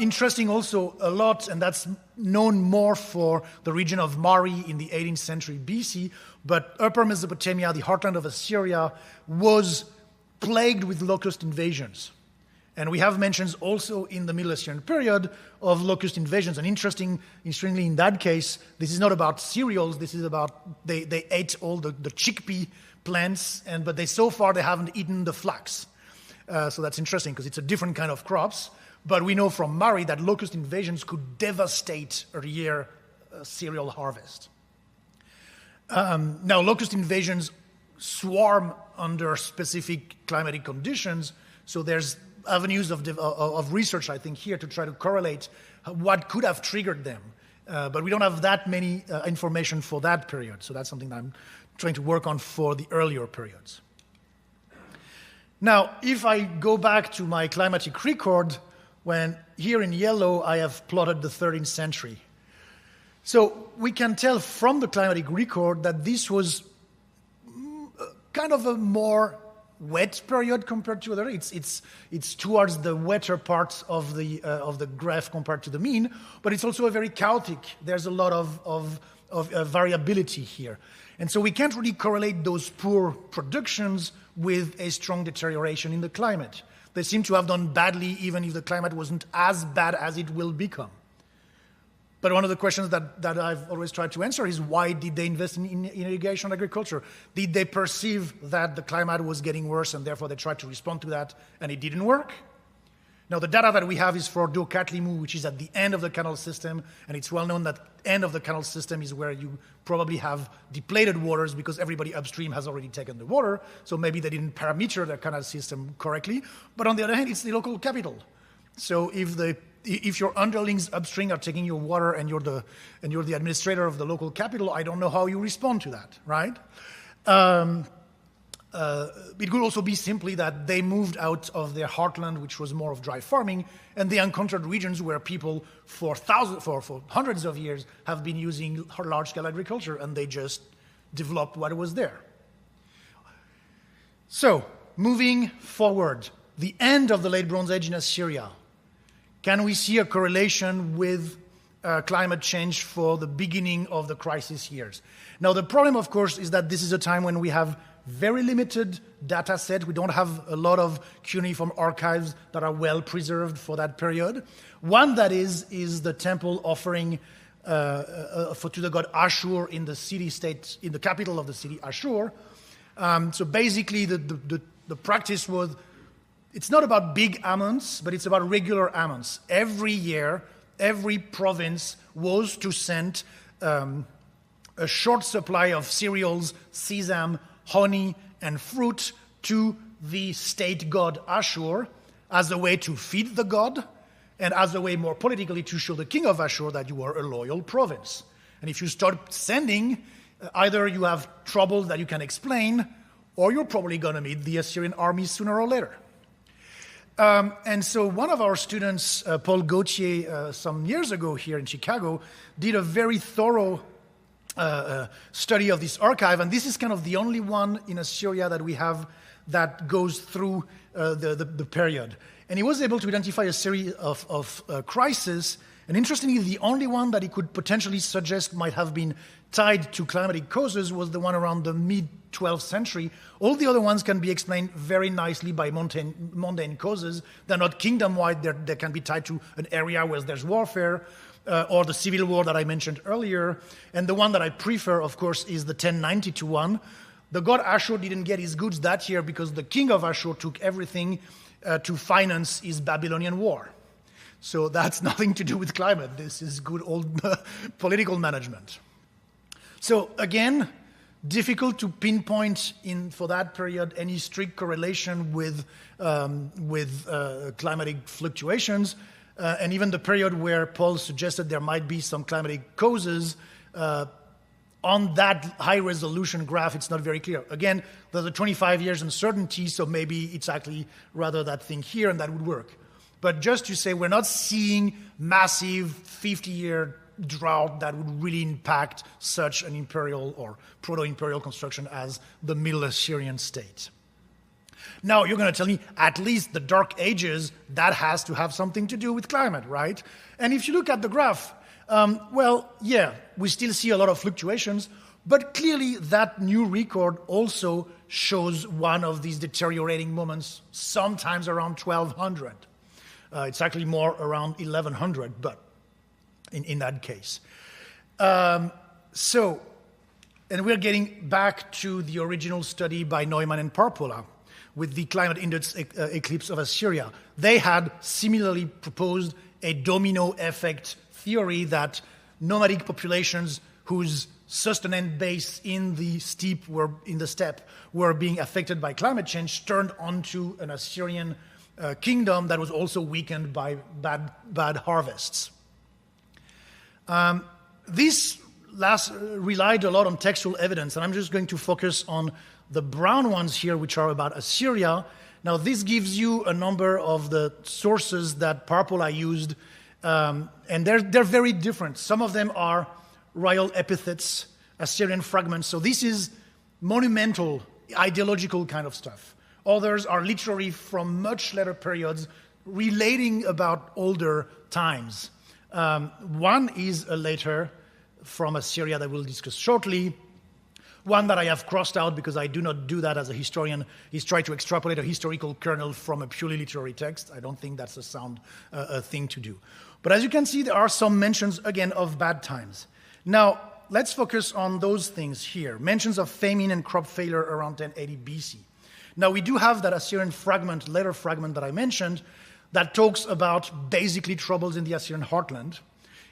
Interesting also a lot, and that's known more for the region of Mari in the 18th century BC, but Upper Mesopotamia, the heartland of Assyria, was plagued with locust invasions. And we have mentions also in the Middle Assyrian period of locust invasions. And interestingly, in that case, this is not about cereals. This is about they ate all the chickpea plants, but so far they haven't eaten the flax. So that's interesting because it's a different kind of crops. But we know from Mari that locust invasions could devastate a year cereal harvest. Now, locust invasions swarm under specific climatic conditions. So there's avenues of research, I think, here to try to correlate what could have triggered them. But we don't have that many information for that period. So that's something that I'm trying to work on for the earlier periods. Now, if I go back to my climatic record, when here in yellow I have plotted the 13th century. So we can tell from the climatic record that this was kind of a more wet period compared to other. It's towards the wetter parts of the graph compared to the mean, but it's also a very chaotic. There's a lot of variability here. And so we can't really correlate those poor productions with a strong deterioration in the climate. They seem to have done badly even if the climate wasn't as bad as it will become. But one of the questions that I've always tried to answer is why did they invest in irrigation and agriculture? Did they perceive that the climate was getting worse and therefore they tried to respond to that and it didn't work? Now, the data that we have is for Do-Katlimu, which is at the end of the canal system, and it's well known that end of the canal system is where you probably have depleted waters because everybody upstream has already taken the water, so maybe they didn't parameter the canal system correctly. But on the other hand, it's the local capital. So if your underlings upstream are taking your water and you're the administrator of the local capital, I don't know how you respond to that, right? It could also be simply that they moved out of their heartland, which was more of dry farming, and they encountered regions where people for hundreds of years have been using large-scale agriculture, and they just developed what was there. So, moving forward, the end of the Late Bronze Age in Assyria. Can we see a correlation with climate change for the beginning of the crisis years? Now, the problem, of course, is that this is a time when we have very limited data set. We don't have a lot of cuneiform archives that are well preserved for that period. One that is the temple offering to the god Ashur in the city-state, in the capital of the city, Ashur. So basically, the practice was, it's not about big amounts, but it's about regular amounts. Every year, every province was to send a short supply of cereals, sesame, honey, and fruit to the state god Ashur as a way to feed the god and as a way more politically to show the king of Ashur that you are a loyal province. And if you start sending, either you have trouble that you can explain or you're probably going to meet the Assyrian army sooner or later. And so one of our students, Paul Gauthier, some years ago here in Chicago, did a very thorough study of this archive, and this is kind of the only one in Assyria that we have that goes through the period. And he was able to identify a series of crises, and interestingly, the only one that he could potentially suggest might have been tied to climatic causes was the one around the mid-12th century. All the other ones can be explained very nicely by mundane causes. They're not kingdom-wide. They can be tied to an area where there's warfare, or the civil war that I mentioned earlier. And the one that I prefer, of course, is the 1092 one. The god Ashur didn't get his goods that year because the king of Ashur took everything to finance his Babylonian war. So that's nothing to do with climate. This is good old political management. So again, difficult to pinpoint for that period any strict correlation with climatic fluctuations. And even the period where Paul suggested there might be some climatic causes, on that high-resolution graph, it's not very clear. Again, there's a 25 years uncertainty, so maybe it's actually rather that thing here, and that would work. But just to say, we're not seeing massive 50-year drought that would really impact such an imperial or proto-imperial construction as the Middle Assyrian state. Now, you're going to tell me, at least the Dark Ages, that has to have something to do with climate, right? And if you look at the graph, well, yeah, we still see a lot of fluctuations, but clearly that new record also shows one of these deteriorating moments, sometimes around 1200. It's actually more around 1100, but in that case. And we're getting back to the original study by Neumann and Parpola with the climate-induced eclipse of Assyria. They had similarly proposed a domino effect theory that nomadic populations whose sustenance base in the steppe were being affected by climate change turned onto an Assyrian kingdom that was also weakened by bad harvests. This relied a lot on textual evidence, and I'm just going to focus on the brown ones here, which are about Assyria. Now, this gives you a number of the sources that Parpola used, and they're very different. Some of them are royal epithets, Assyrian fragments. So this is monumental, ideological kind of stuff. Others are literary from much later periods, relating about older times. One is a letter from Assyria that we'll discuss shortly. One that I have crossed out because I do not do that as a historian is try to extrapolate a historical kernel from a purely literary text. I don't think that's a sound thing to do. But as you can see, there are some mentions, again, of bad times. Now, let's focus on those things here. Mentions of famine and crop failure around 1080 BC. Now, we do have that Assyrian fragment, letter fragment that I mentioned, that talks about basically troubles in the Assyrian heartland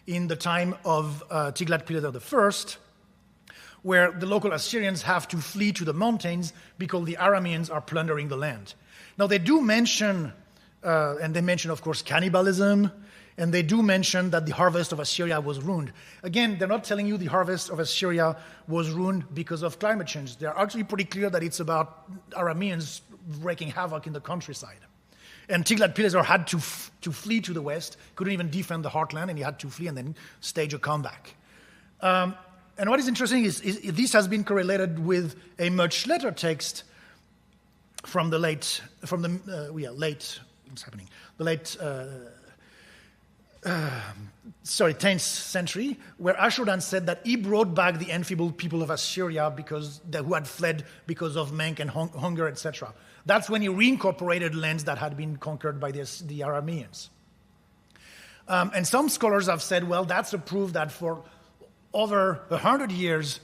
in the time of Tiglath-Pileser I, where the local Assyrians have to flee to the mountains because the Arameans are plundering the land. Now, they do mention, and they mention, of course, cannibalism, and they do mention that the harvest of Assyria was ruined. Again, they're not telling you the harvest of Assyria was ruined because of climate change. They're actually pretty clear that it's about Arameans wreaking havoc in the countryside. And Tiglath-Pileser had to flee to the west, couldn't even defend the heartland, and he had to flee and then stage a comeback. And what is interesting is this has been correlated with a much later text from the late 10th century, where Ashurdan said that he brought back the enfeebled people of Assyria who had fled because of mank and hunger, etc. That's when he reincorporated lands that had been conquered by the Arameans. And some scholars have said, well, that's a proof that for over 100 years,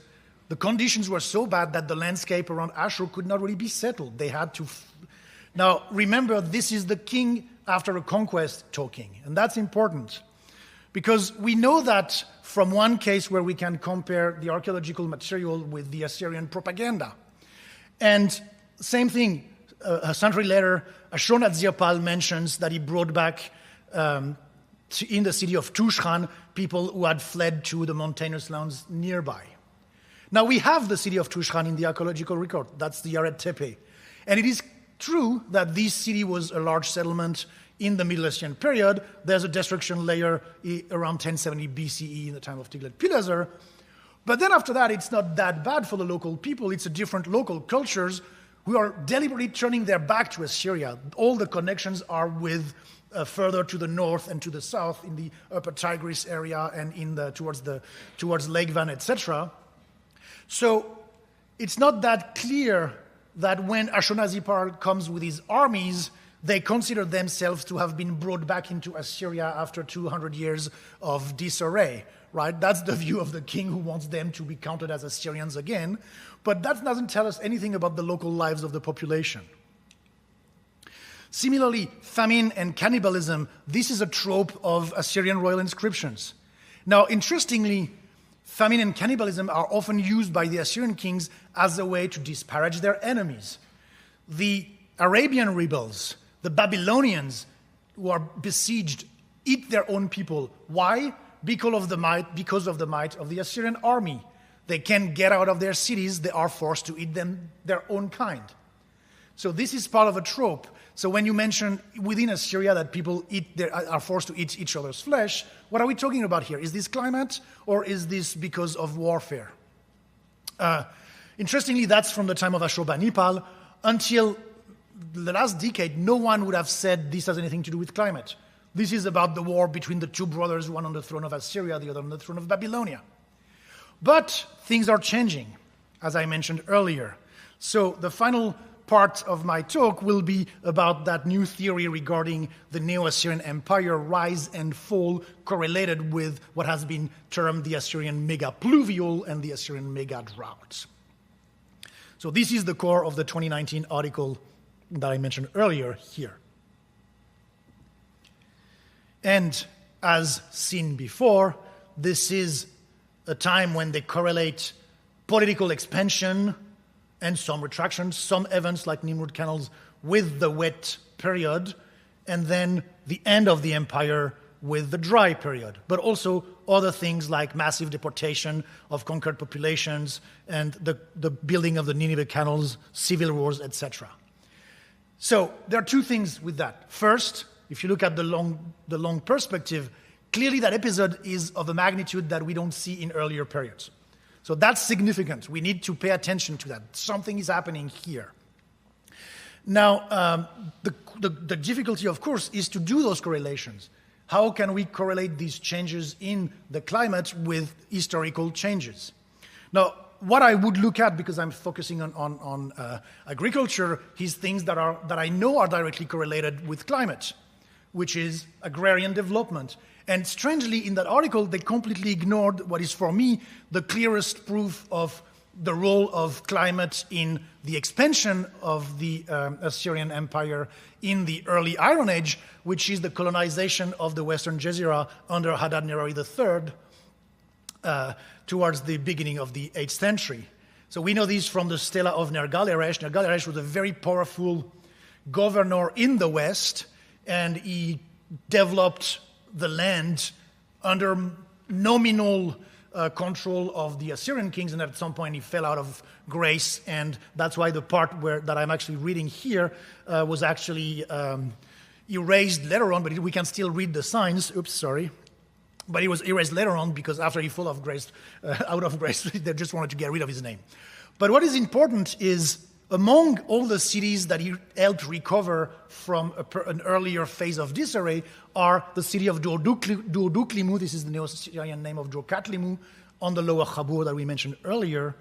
the conditions were so bad that the landscape around Ashur could not really be settled. They had to... Now, remember, this is the king after a conquest talking, and that's important. Because we know that from one case where we can compare the archaeological material with the Assyrian propaganda. And same thing, a century later, Ashurnazirpal mentions that he brought back in the city of Tushhan people who had fled to the mountainous lands nearby. Now, we have the city of Tushhan in the archaeological record. That's the Yared Tepe. And it is true that this city was a large settlement in the Middle Assyrian period. There's a destruction layer around 1070 BCE in the time of Tiglath-Pileser. But then after that, it's not that bad for the local people. It's a different local cultures who are deliberately turning their back to Assyria. All the connections are with further to the north and to the south in the upper Tigris area and towards Lake Van, etc. So it's not that clear that when Ashurnazirpal comes with his armies, they consider themselves to have been brought back into Assyria after 200 years of disarray, right? That's the view of the king who wants them to be counted as Assyrians again. But that doesn't tell us anything about the local lives of the population. Similarly, famine and cannibalism, this is a trope of Assyrian royal inscriptions. Now, interestingly, famine and cannibalism are often used by the Assyrian kings as a way to disparage their enemies. The Arabian rebels, the Babylonians who are besieged, eat their own people. Why? Because of the might of the Assyrian army. they can't get out of their cities, they are forced to eat their own kind. So this is part of a trope. So when you mention within Assyria that people are forced to eat each other's flesh, what are we talking about here? Is this climate, or is this because of warfare? Interestingly, that's from the time of Ashurbanipal. Until the last decade, no one would have said this has anything to do with climate. This is about the war between the two brothers, one on the throne of Assyria, the other on the throne of Babylonia. But things are changing, as I mentioned earlier. So the final part of my talk will be about that new theory regarding the Neo-Assyrian Empire rise and fall correlated with what has been termed the Assyrian mega-pluvial and the Assyrian mega-drought. So this is the core of the 2019 article that I mentioned earlier here. And as seen before, this is a time when they correlate political expansion and some retraction, some events like Nimrud canals with the wet period, and then the end of the empire with the dry period, but also other things like massive deportation of conquered populations and the building of the Nineveh canals, civil wars, etc. So there are two things with that. First, if you look at the long perspective, clearly that episode is of a magnitude that we don't see in earlier periods. So that's significant. We need to pay attention to that. Something is happening here. Now, the difficulty, of course, is to do those correlations. How can we correlate these changes in the climate with historical changes? Now, what I would look at, because I'm focusing on agriculture, is things that I know are directly correlated with climate, which is agrarian development. And strangely, in that article, they completely ignored what is, for me, the clearest proof of the role of climate in the expansion of the Assyrian Empire in the early Iron Age, which is the colonization of the Western Jezera under Hadad-Nerari III towards the beginning of the 8th century. So we know this from the stela of Nergal-Eresh. Nergal-Eresh was a very powerful governor in the West, and he developed the land under nominal control of the Assyrian kings, and at some point he fell out of grace, and that's why the part that I'm actually reading here was actually erased later on, but we can still read the signs. Oops, sorry. But it was erased later on because after he fell out of grace, they just wanted to get rid of his name. But what is important is, among all the cities that he helped recover from an earlier phase of disarray are the city of Dur-Duklimu, this is the Neo-Assyrian name of Dur-Katlimu, on the lower Khabur that we mentioned earlier,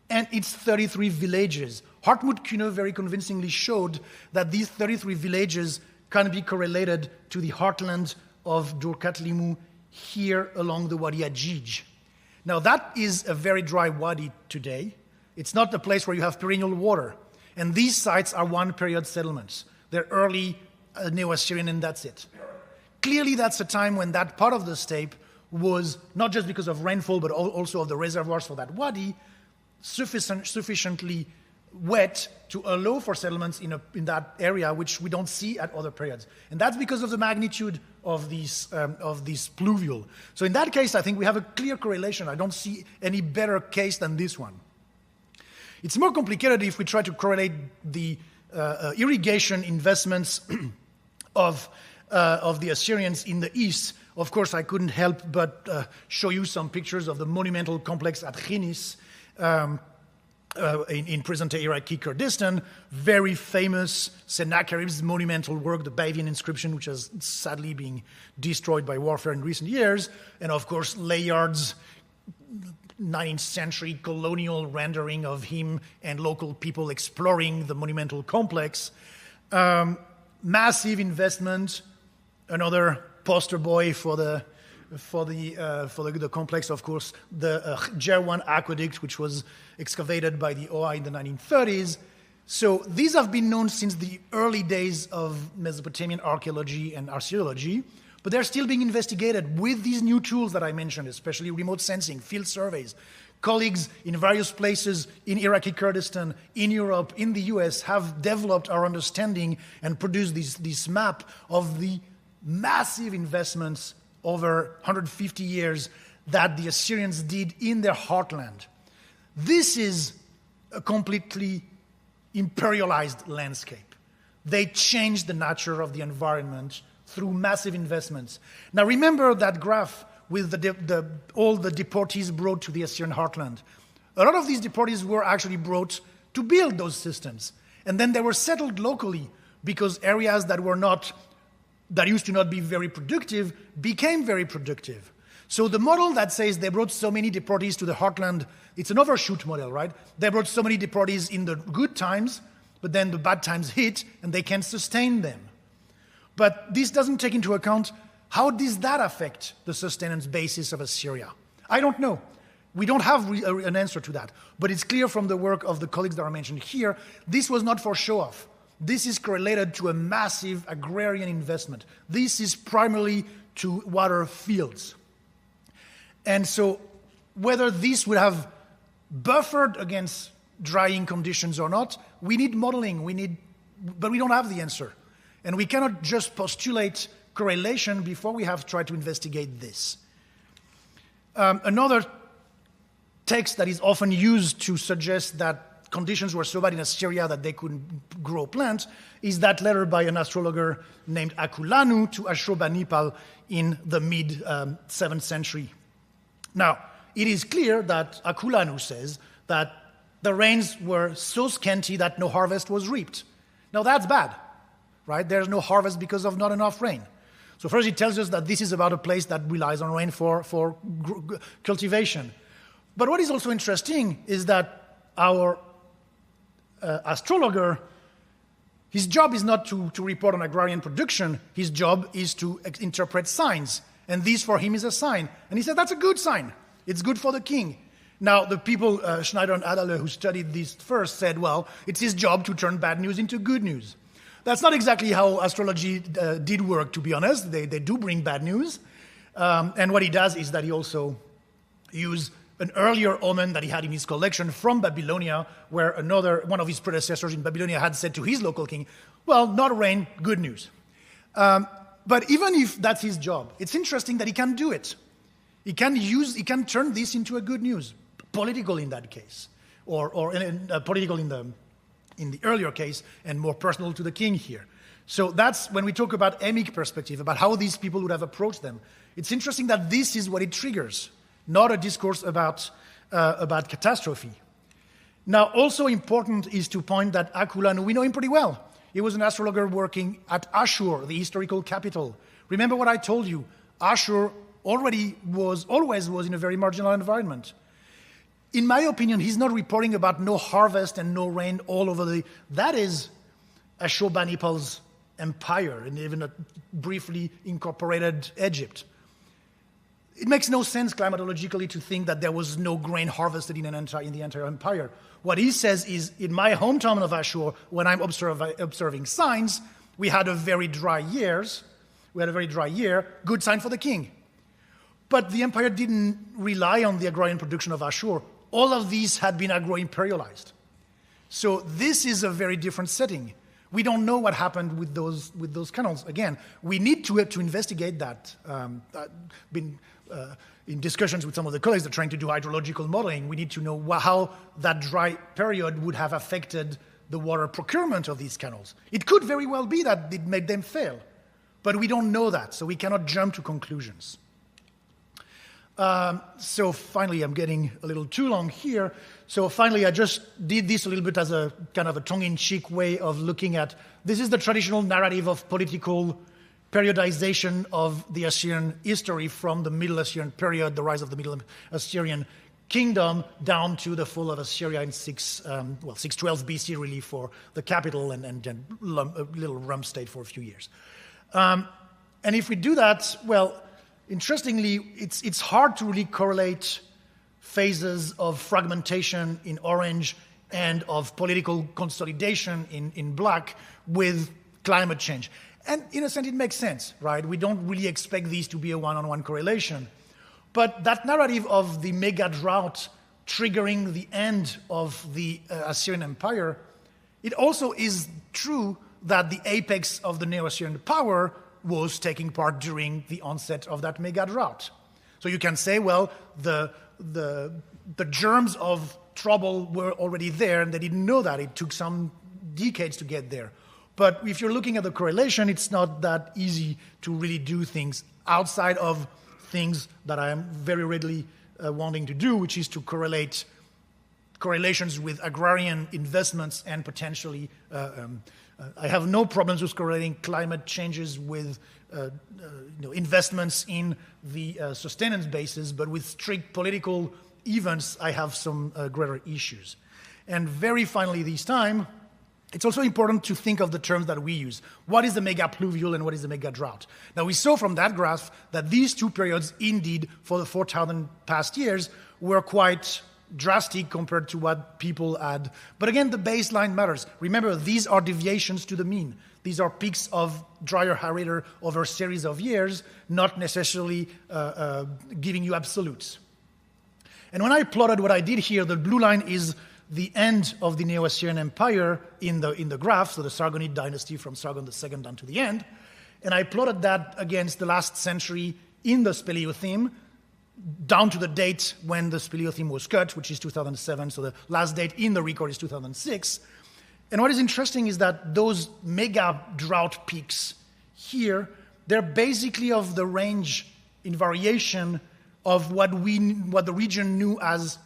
and its 33 villages. Hartmut Kühne very convincingly showed that these 33 villages can be correlated to the heartland of Dur-Katlimu here along the Wadi Ajij. Now that is a very dry wadi today. It's not the place where you have perennial water. And these sites are one-period settlements. They're early Neo-Assyrian, and that's it. Clearly, that's a time when that part of the steppe was, not just because of rainfall, but also of the reservoirs for that wadi, sufficiently wet to allow for settlements in that area, which we don't see at other periods. And that's because of the magnitude of this pluvial. So in that case, I think we have a clear correlation. I don't see any better case than this one. It's more complicated if we try to correlate the irrigation investments of the Assyrians in the east. Of course, I couldn't help but show you some pictures of the monumental complex at Khinis in present-day Iraqi Kurdistan. Very famous Sennacherib's monumental work, the Bavian inscription, which has sadly been destroyed by warfare in recent years. And of course, Layard's 19th century colonial rendering of him and local people exploring the monumental complex. Massive investment, another poster boy for the complex, of course, the Jerwan aqueduct, which was excavated by the OA in the 1930s. So these have been known since the early days of Mesopotamian archaeology and archaeology, but they're still being investigated with these new tools that I mentioned, especially remote sensing, field surveys. Colleagues in various places in Iraqi Kurdistan, in Europe, in the US have developed our understanding and produced this map of the massive investments over 150 years that the Assyrians did in their heartland. This is a completely imperialized landscape. They changed the nature of the environment through massive investments. Now remember that graph with all the deportees brought to the Assyrian heartland. A lot of these deportees were actually brought to build those systems. And then they were settled locally because areas that used to not be very productive became very productive. So the model that says they brought so many deportees to the heartland, it's an overshoot model, right? They brought so many deportees in the good times, but then the bad times hit, and they can't sustain them. But this doesn't take into account how does that affect the sustenance basis of Assyria. I don't know. We don't have an answer to that. But it's clear from the work of the colleagues that are mentioned here, this was not for show-off. This is correlated to a massive agrarian investment. This is primarily to water fields. And so whether this would have buffered against drying conditions or not, we need modeling, but we don't have the answer. And we cannot just postulate correlation before we have tried to investigate this. Another text that is often used to suggest that conditions were so bad in Assyria that they couldn't grow plants is that letter by an astrologer named Akulanu to Ashurbanipal in the mid-7th century. Now, it is clear that Akulanu says that the rains were so scanty that no harvest was reaped. Now, that's bad, right? There's no harvest because of not enough rain. So first, it tells us that this is about a place that relies on rain for cultivation. But what is also interesting is that our astrologer, his job is not to report on agrarian production. His job is to interpret signs. And this for him is a sign. And he said, that's a good sign. It's good for the king. Now, the people, Schneider and Adler, who studied this first, said, well, it's his job to turn bad news into good news. That's not exactly how astrology did work, to be honest. They do bring bad news. And what he does is that he also uses an earlier omen that he had in his collection from Babylonia, where one of his predecessors in Babylonia had said to his local king, well, not rain, good news. But even if that's his job, it's interesting that he can do it. He can turn this into a good news, political in that case, or political in the earlier case, and more personal to the king here. So that's when we talk about emic perspective, about how these people would have approached them. It's interesting that this is what it triggers, not a discourse about catastrophe. Now, also important is to point that Akulanu, we know him pretty well. He was an astrologer working at Ashur, the historical capital. Remember what I told you. Ashur always was in a very marginal environment. In my opinion, he's not reporting about no harvest and no rain all over that is Ashurbanipal's empire, and even a briefly incorporated Egypt. It makes no sense climatologically to think that there was no grain harvested in the entire empire. What he says is, in my hometown of Ashur, when I'm observing signs, we had a very dry year, good sign for the king. But the empire didn't rely on the agrarian production of Ashur. All of these had been agro-imperialized. So this is a very different setting. We don't know what happened with those canals. Again, we need to investigate that. Been in discussions with some of the colleagues that are trying to do hydrological modeling. We need to know how that dry period would have affected the water procurement of these canals. It could very well be that it made them fail, but we don't know that, so we cannot jump to conclusions. So finally, I'm getting a little too long here. So finally, I just did this a little bit as a kind of a tongue-in-cheek way of looking at, this is the traditional narrative of political periodization of the Assyrian history from the Middle Assyrian period, the rise of the Middle Assyrian kingdom, down to the fall of Assyria in 612 BC, really, for the capital, and a little rump state for a few years. And if we do that, well, interestingly, it's hard to really correlate phases of fragmentation in orange and of political consolidation in black with climate change. And in a sense, it makes sense, right? We don't really expect these to be a one-on-one correlation. But that narrative of the mega drought triggering the end of the Assyrian Empire, it also is true that the apex of the Neo-Assyrian power was taking part during the onset of that mega drought. So you can say, well, the germs of trouble were already there, and they didn't know that. It took some decades to get there. But if you're looking at the correlation, it's not that easy to really do things outside of things that I am very readily wanting to do, which is to correlate correlations with agrarian investments and potentially, I have no problems with correlating climate changes with investments in the sustenance basis, but with strict political events, I have some greater issues. And very finally this time, it's also important to think of the terms that we use. What is the mega pluvial and what is the mega drought? Now, we saw from that graph that these two periods, indeed, for the 4,000 past years, were quite drastic compared to what people had. But again, the baseline matters. Remember, these are deviations to the mean. These are peaks of drier aerator over a series of years, not necessarily giving you absolutes. And when I plotted what I did here, the blue line is the end of the Neo-Assyrian Empire in the graph, so the Sargonid dynasty from Sargon II down to the end. And I plotted that against the last century in the Speleotheme, down to the date when the Speleotheme was cut, which is 2007, so the last date in the record is 2006. And what is interesting is that those mega drought peaks here, they're basically of the range in variation of what the region knew as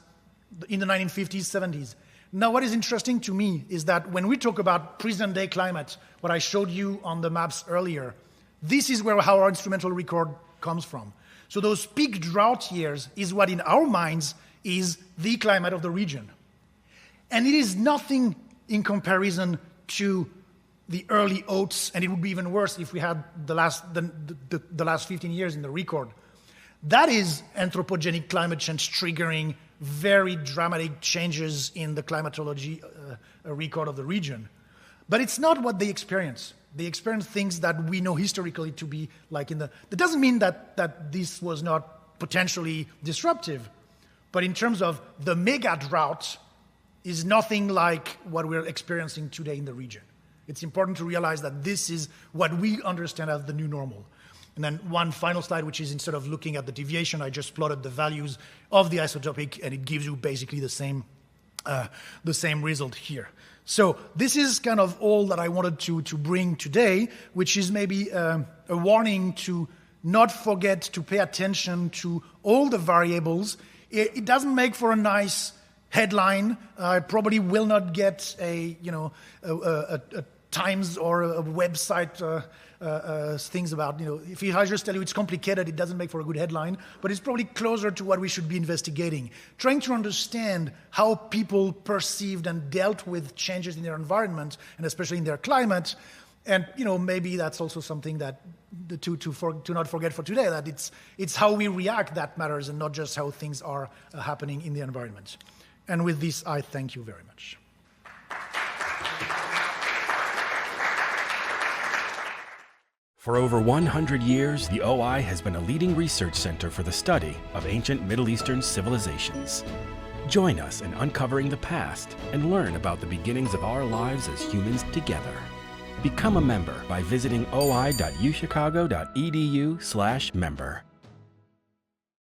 in the 1950s, 70s. Now, what is interesting to me is that when we talk about present-day climate, what I showed you on the maps earlier, this is where our instrumental record comes from. So those peak drought years is what in our minds is the climate of the region. And it is nothing in comparison to the early oats, and it would be even worse if we had the last 15 years in the record. That is anthropogenic climate change triggering very dramatic changes in the climatology record of the region. But it's not what they experience. They experience things that we know historically to be like in the... That doesn't mean that this was not potentially disruptive, but in terms of the mega drought is nothing like what we're experiencing today in the region. It's important to realize that this is what we understand as the new normal. And then one final slide, which is instead of looking at the deviation, I just plotted the values of the isotopic, and it gives you basically the same result here. So this is kind of all that I wanted to bring today, which is maybe a warning to not forget to pay attention to all the variables. It doesn't make for a nice headline. I probably will not get a Times or a website things about, if I just tell you it's complicated, it doesn't make for a good headline, but it's probably closer to what we should be investigating. Trying to understand how people perceived and dealt with changes in their environment, and especially in their climate, and maybe that's also something that to not forget for today, that it's how we react that matters, and not just how things are happening in the environment. And with this, I thank you very much. For over 100 years, the OI has been a leading research center for the study of ancient Middle Eastern civilizations. Join us in uncovering the past and learn about the beginnings of our lives as humans together. Become a member by visiting oi.uchicago.edu/member.